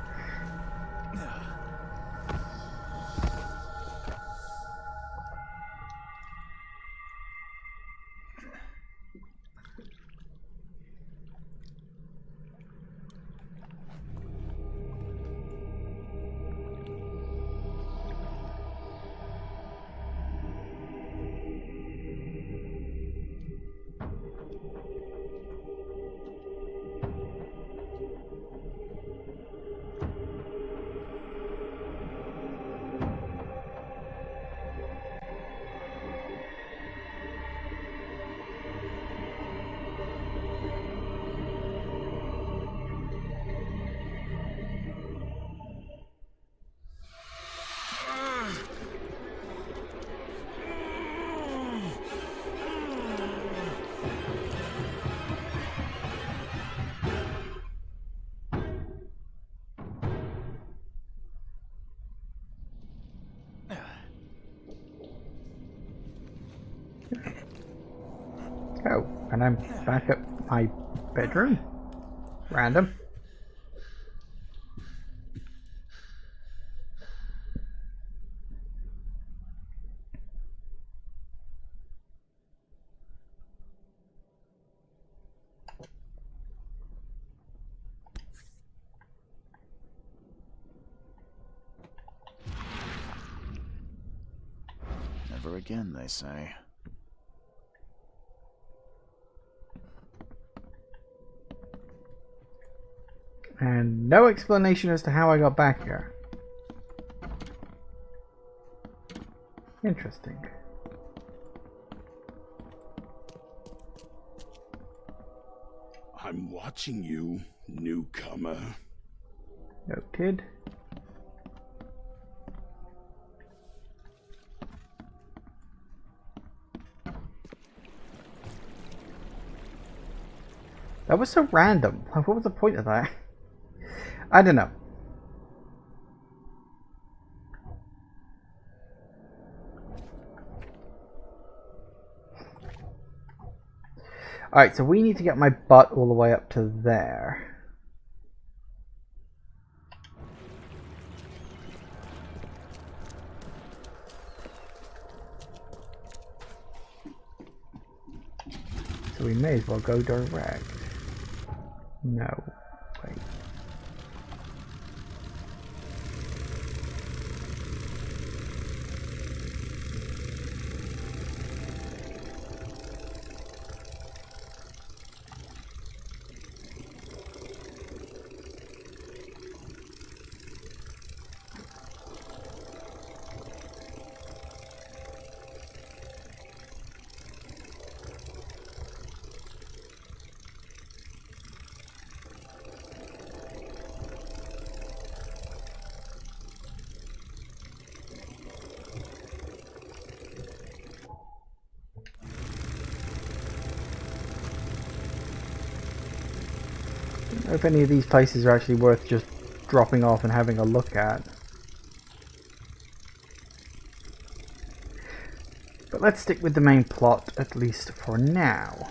Oh, and I'm back at my bedroom. Random. Never again, they say. And no explanation as to how I got back here. Interesting. I'm watching you, newcomer. Noted. That was so random. What was the point of that? I don't know. Alright, so we need to get my butt all the way up to there. So we may as well go direct. No. Wait. If any of these places are actually worth just dropping off and having a look at. But let's stick with the main plot, at least for now.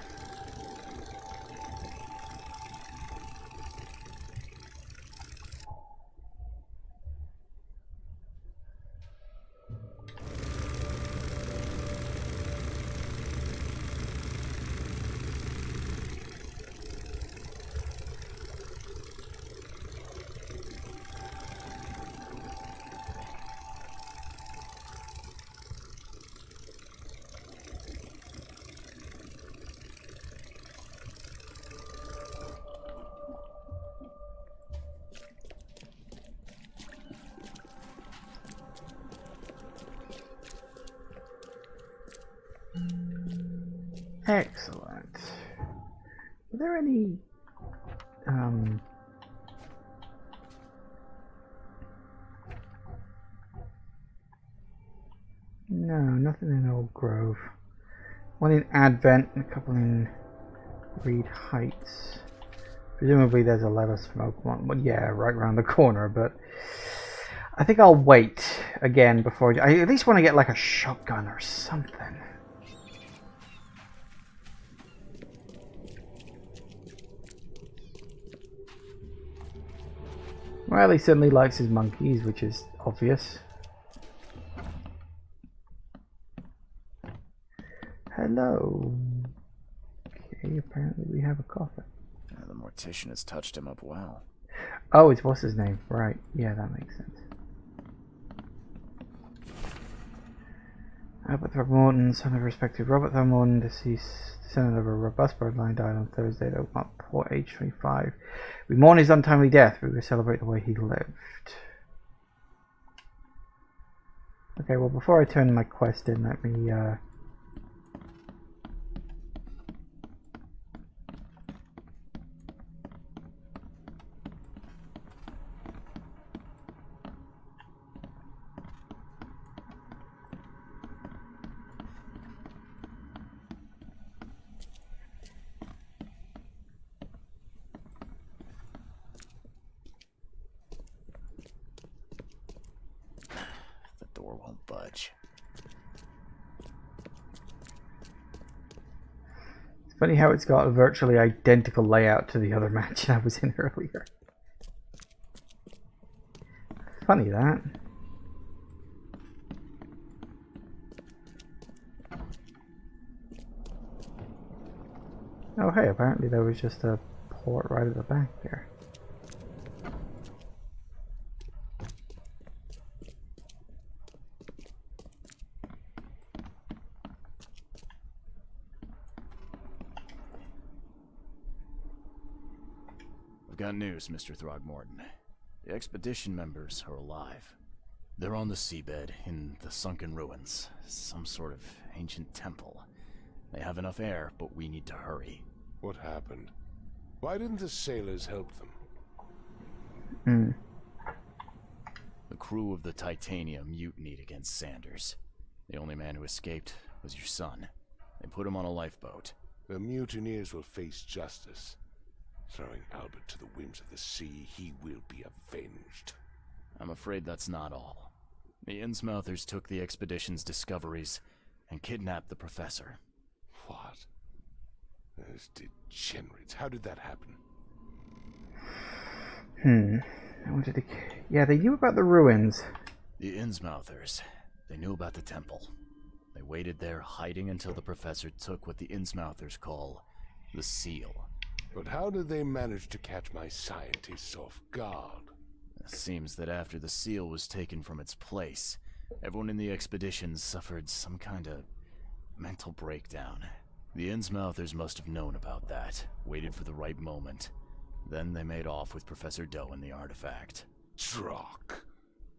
Excellent. Are there any no, nothing in Old Grove. One in Advent and a couple in Reed Heights. Presumably there's a lettuce from Oakmont. Well, yeah, right around the corner, but I think I'll wait again before I at least want to get like a shotgun or something. Well, he certainly likes his monkeys, which is obvious. Hello. Okay, apparently we have a coffin. The mortician has touched him up well. Oh, it's what's his name? Right. Yeah, that makes sense. Albert Throckmorton, son of respected Robert Throckmorton, deceased descendant of a robust bloodline, died on Thursday at Oakmont Port, age 25. We mourn his untimely death, but we celebrate the way he lived. Okay, well, before I turn my quest in, let me, The door won't budge. It's funny how it's got a virtually identical layout to the other mansion I was in earlier. Funny that. Oh hey, apparently there was just a port right at the back there. I've got news, Mr. Throgmorton. The expedition members are alive. They're on the seabed in the sunken ruins. Some sort of ancient temple. They have enough air, but we need to hurry. What happened? Why didn't the sailors help them? The crew of the Titanium mutinied against Sanders. The only man who escaped was your son. They put him on a lifeboat. The mutineers will face justice. Throwing Albert to the whims of the sea, he will be avenged. I'm afraid that's not all. The Innsmouthers took the expedition's discoveries and kidnapped the professor. What? Those degenerates. How did that happen? Yeah, they knew about the ruins. The Innsmouthers. They knew about the temple. They waited there, hiding until the professor took what the Innsmouthers call the seal. But how did they manage to catch my scientists off guard? It seems that after the seal was taken from its place, everyone in the expedition suffered some kind of mental breakdown. The Innsmouthers must have known about that, waited for the right moment. Then they made off with Professor Doe and the artifact. Drock.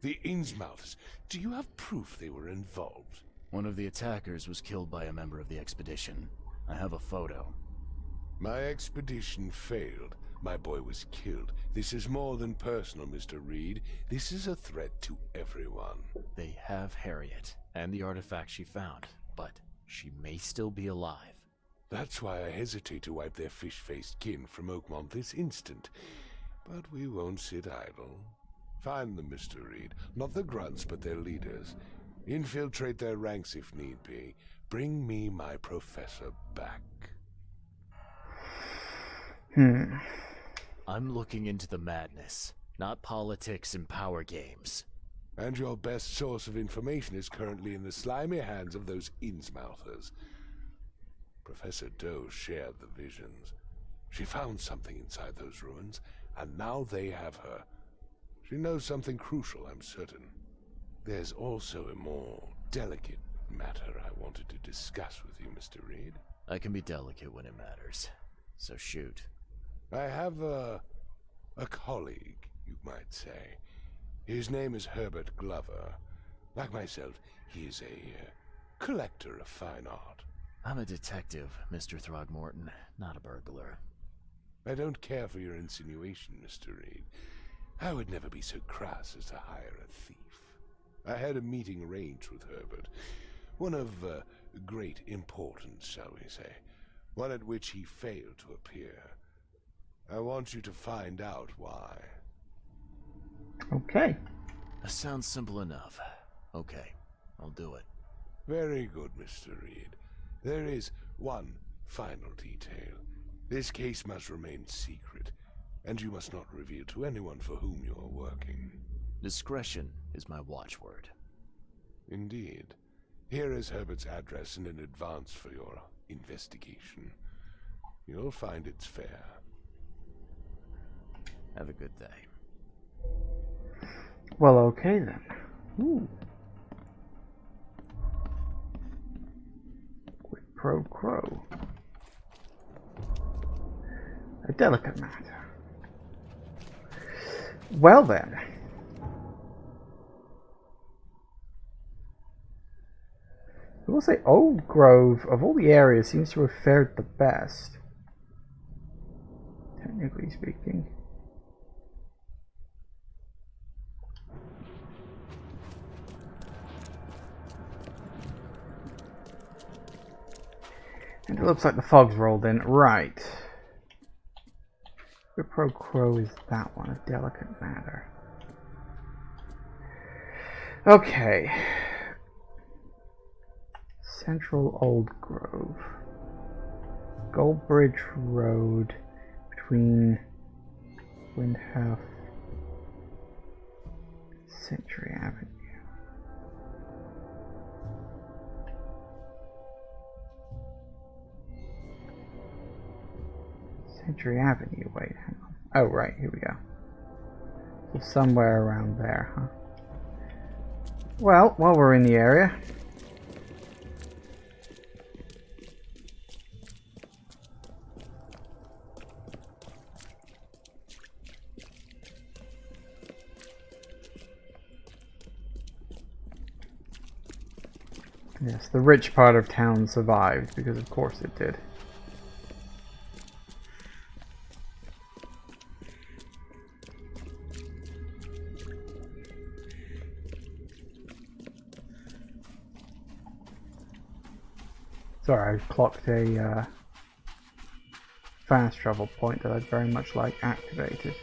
The Innsmouthers. Do you have proof they were involved? One of the attackers was killed by a member of the expedition. I have a photo. My expedition failed. My boy was killed. This is more than personal, Mr. Reed. This is a threat to everyone. They have Harriet and the artifact she found, but she may still be alive. That's why I hesitate to wipe their fish-faced kin from Oakmont this instant. But we won't sit idle. Find them, Mr. Reed. Not the grunts, but their leaders. Infiltrate their ranks if need be. Bring me my professor back. I'm looking into the madness, not politics and power games. And your best source of information is currently in the slimy hands of those Innsmouthers. Professor Doe shared the visions. She found something inside those ruins, and now they have her. She knows something crucial, I'm certain. There's also a more delicate matter I wanted to discuss with you, Mr. Reed. I can be delicate when it matters, so shoot. I have a colleague, you might say. His name is Herbert Glover. Like myself, he is a collector of fine art. I'm a detective, Mr. Throgmorton, not a burglar. I don't care for your insinuation, Mr. Reed. I would never be so crass as to hire a thief. I had a meeting arranged with Herbert. One of great importance, shall we say. One at which he failed to appear. I want you to find out why. Okay. That sounds simple enough. Okay, I'll do it. Very good, Mr. Reed. There is one final detail. This case must remain secret. And you must not reveal to anyone for whom you are working. Discretion is my watchword. Indeed. Here is Herbert's address in advance for your investigation. You'll find it's fair. Have a good day. Well, okay then. Ooh. Quid pro quo. A delicate matter. Well then. I will say Old Grove, of all the areas, seems to have fared the best. Technically speaking. And it looks like the fog's rolled in. Right. Quid pro quo is that one, a delicate matter. Okay. Central Old Grove. Goldbridge Road between Windhouse Century Avenue. Century Avenue, wait, hang on. Oh, right, here we go. So somewhere around there, huh? Well, while we're in the area, yes, the rich part of town survived, because of course it did. Sorry, I clocked a fast travel point that I'd very much like activated.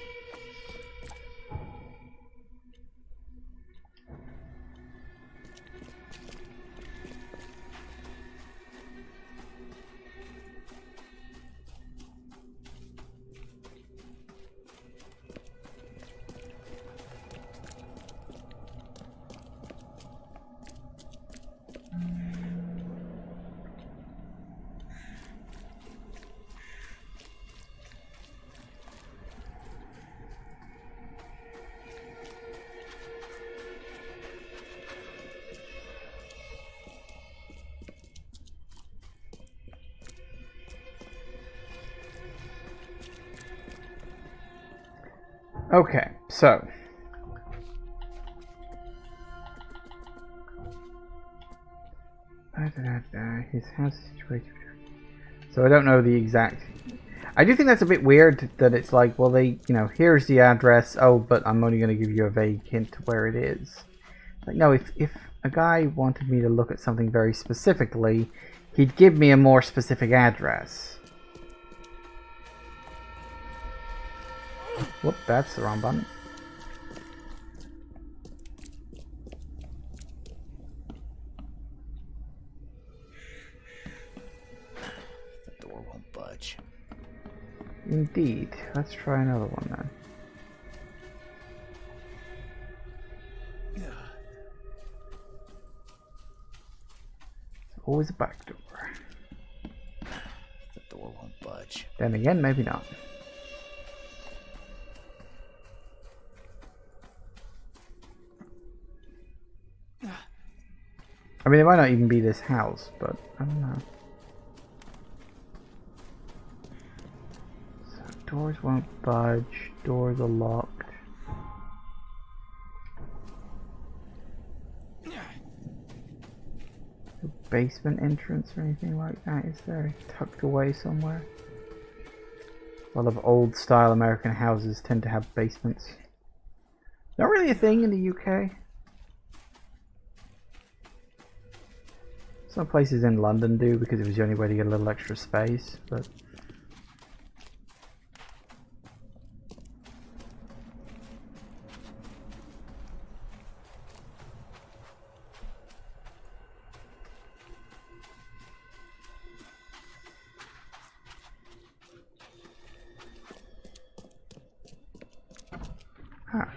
Okay, so his house is situated. So I don't know the exact. I do think that's a bit weird that it's like, well, they, you know, here's the address. Oh, but I'm only going to give you a vague hint to where it is. Like, no, if a guy wanted me to look at something very specifically, he'd give me a more specific address. Whoop, that's the wrong button. The door won't budge. Indeed. Let's try another one then. It's always a back door. The door won't budge. Then again, maybe not. I mean, it might not even be this house, but I don't know. So doors won't budge. Doors are locked. No basement entrance or anything like that, is there? Tucked away somewhere? A lot of old style American houses tend to have basements. Not really a thing in the UK. Some places in London do, because it was the only way to get a little extra space, but Ah.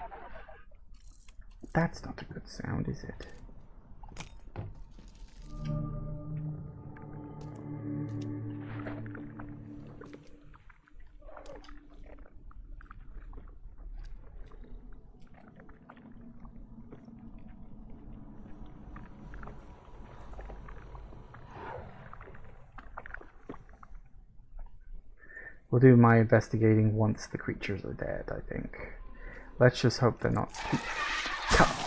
That's not a good sound, is it? We'll do my investigating once the creatures are dead, I think. Let's just hope they're not too tough.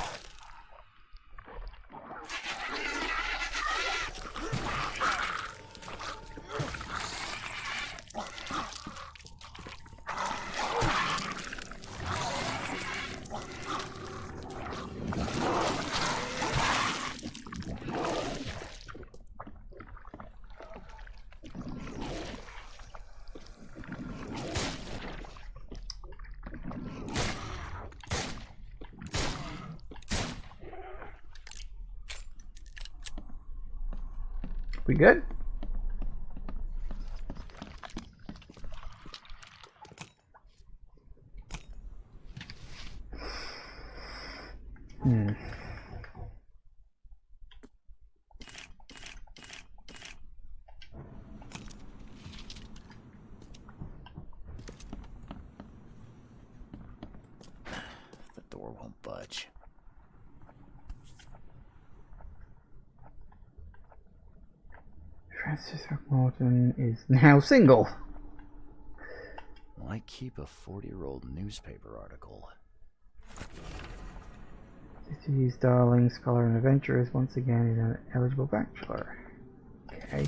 We good? The door won't budge. Francis Oakmont is now single. Why keep a 40-year-old newspaper article? City's darling scholar and adventurer is once again an eligible bachelor. Okay.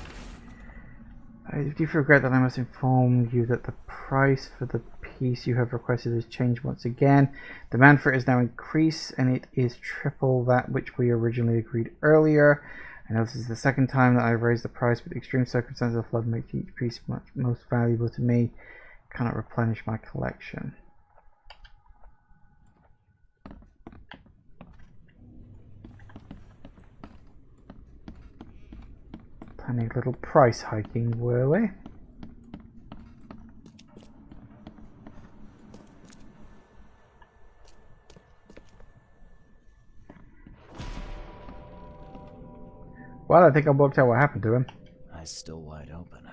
I do regret that I must inform you that the price for the piece you have requested has changed once again. Demand for it is now increased, and it is triple that which we originally agreed earlier. I know this is the second time that I've raised the price, but the extreme circumstances of flood make each piece most valuable to me. Cannot replenish my collection. Planning a little price hiking, were we? Well, I think I worked out what happened to him. Eyes still wide open.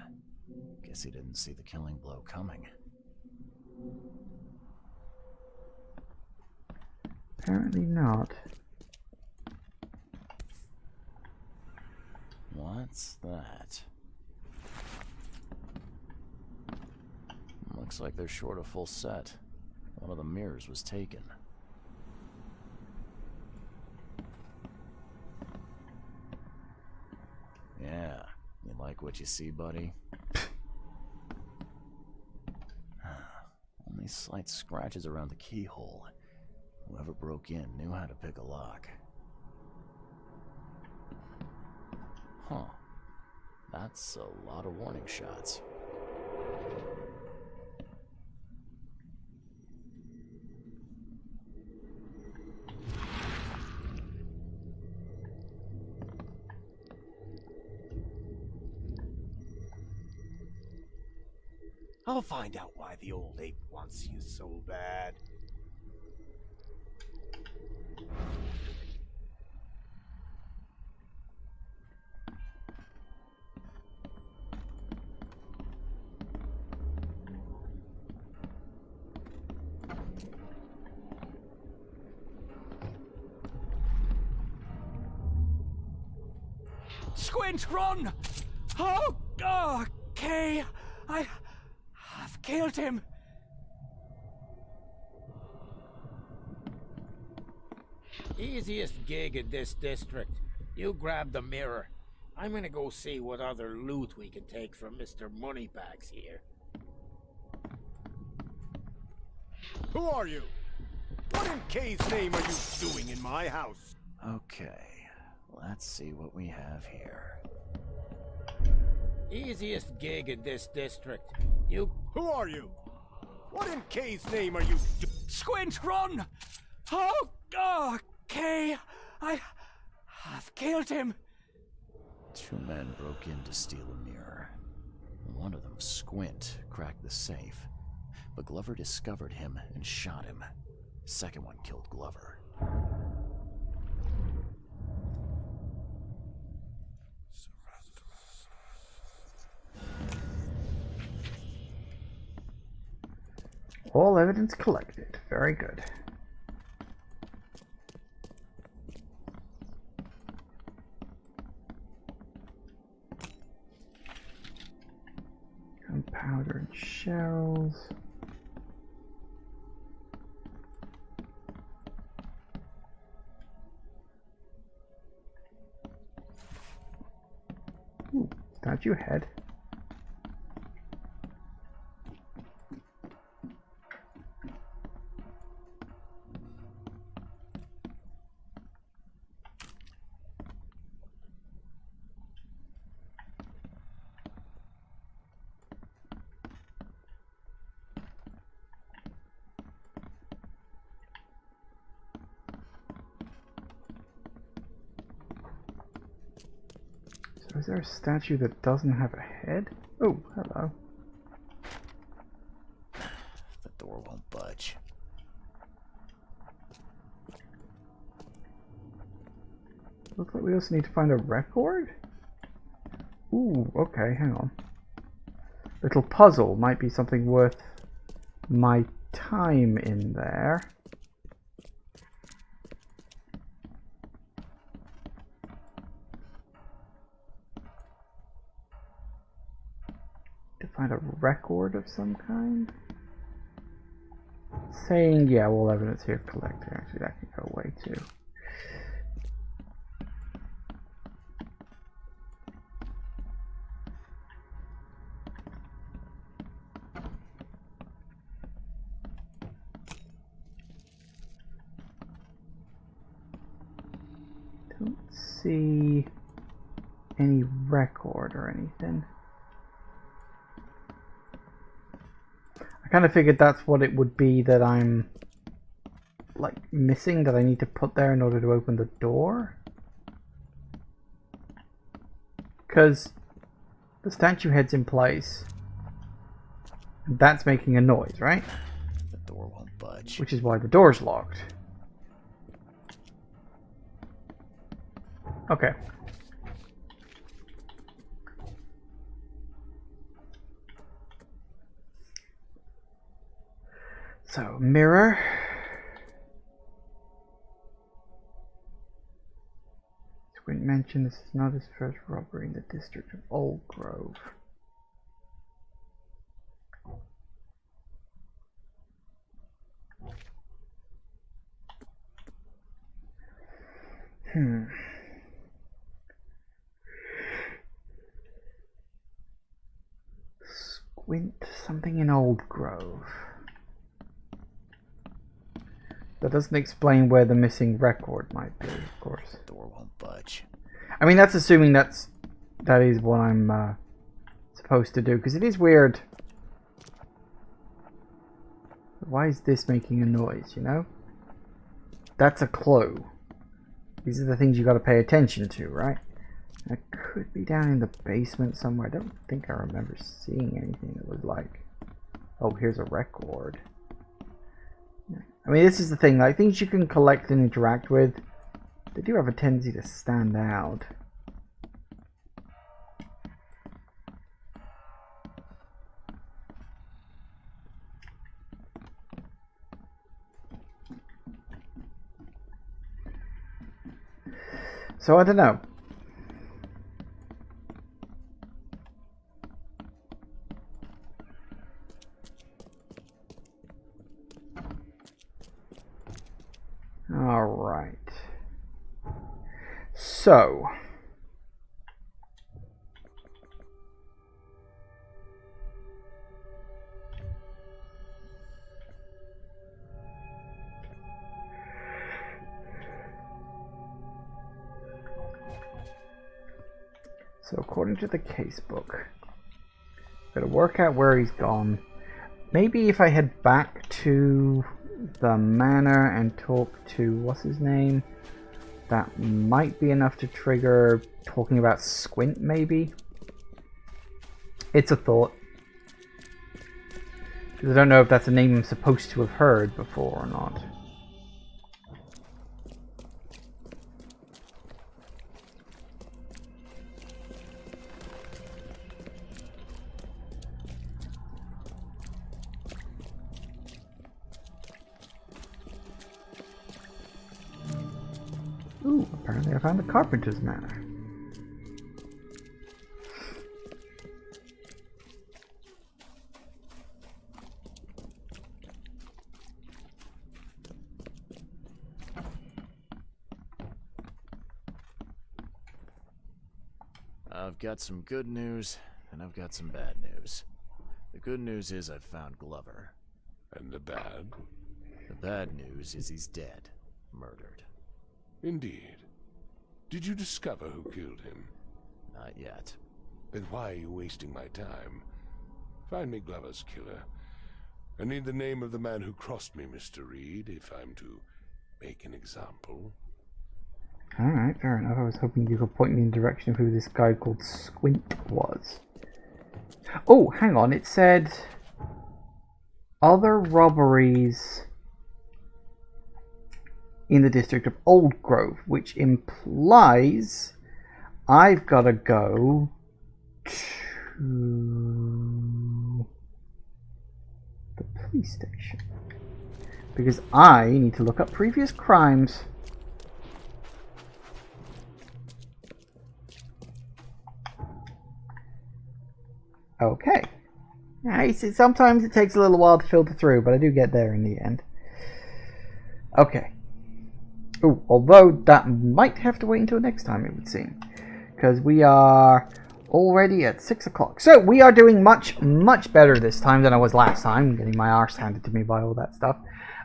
Guess he didn't see the killing blow coming. Apparently not. What's that? Looks like they're short a full set. One of the mirrors was taken. Yeah, you like what you see, buddy? Only slight scratches around the keyhole. Whoever broke in knew how to pick a lock. Huh. That's a lot of warning shots. I'll find out why the old ape wants you so bad. Squint, run! Oh, okay. I've killed him. Easiest gig in this district. You grab the mirror. I'm gonna go see what other loot we can take from Mr. Moneybags here. Who are you? What in K's name are you doing in my house? Okay, let's see what we have here. Easiest gig in this district. You... Who are you? What in K's name are you Squint, run! Oh, okay. I've killed him. Two men broke in to steal a mirror. One of them, Squint, cracked the safe, but Glover discovered him and shot him. The second one killed Glover. All evidence collected. Very good. Gunpowder and shells. Ooh, statue head. So is there a statue that doesn't have a head? Oh, hello. The door won't budge. Looks like we also need to find a record? Ooh, okay, hang on. Little puzzle might be something worth my time in there. To find a record of some kind? Saying, yeah, all evidence here collected. Actually, that can go away too. Don't see any record or anything. I kind of figured that's what it would be that I'm like missing, that I need to put there in order to open the door. Because the statue head's in place. And that's making a noise, right? The door won't budge. Which is why the door's locked. Okay. So, mirror. Squint mentioned this is not his first robbery in the district of Old Grove. Squint something in Old Grove. That doesn't explain where the missing record might be, of course. The door won't budge. I mean, that's assuming that is what I'm supposed to do, because it is weird. Why is this making a noise, you know? That's a clue. These are the things you got to pay attention to, right? It could be down in the basement somewhere. I don't think I remember seeing anything that was like, oh, here's a record. I mean, this is the thing, like, things you can collect and interact with, they do have a tendency to stand out. So, I don't know. Alright. So. So according to the casebook, gotta work out where he's gone. Maybe if I head back to the manor and talk to what's his name, that might be enough to trigger talking about Squint, maybe. It's a thought, because I don't know if that's a name I'm supposed to have heard before or not. Ooh, apparently I found the carpenter's manor. I've got some good news, and I've got some bad news. The good news is I've found Glover. And the bad? The bad news is he's dead. Murdered. Indeed. Did you discover who killed him? Not yet. Then why are you wasting my time? Find me Glover's killer. I need the name of the man who crossed me, Mr. Reed, if I'm to make an example. Alright, fair enough. I was hoping you could point me in the direction of who this guy called Squint was. Oh, hang on. It said other robberies in the district of Old Grove, which implies I've got to go to the police station. Because I need to look up previous crimes. Okay. Sometimes it takes a little while to filter through, but I do get there in the end. Okay. Ooh, although that might have to wait until next time, it would seem. Because we are already at 6 o'clock. So, we are doing much, much better this time than I was last time. Getting my arse handed to me by all that stuff.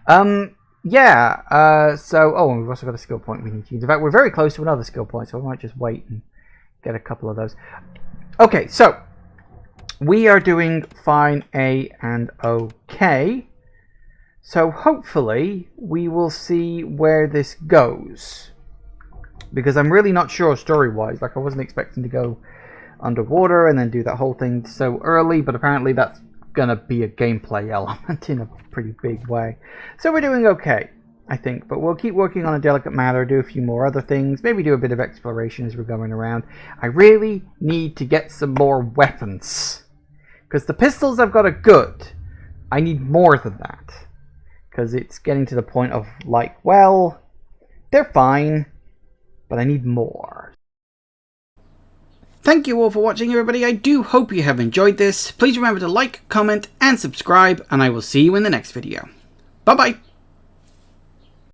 Oh, and we've also got a skill point we need to use. In fact, we're very close to another skill point, so we might just wait and get a couple of those. Okay, so we are doing fine and okay. So hopefully we will see where this goes. Because I'm really not sure story-wise. Like, I wasn't expecting to go underwater and then do that whole thing so early, but apparently that's going to be a gameplay element in a pretty big way. So we're doing okay, I think. But we'll keep working on a delicate matter, do a few more other things, maybe do a bit of exploration as we're going around. I really need to get some more weapons. Because the pistols I've got are good. I need more than that. Because it's getting to the point of, like, well, they're fine, but I need more. Thank you all for watching, everybody. I do hope you have enjoyed this. Please remember to like, comment, and subscribe, and I will see you in the next video. Bye-bye.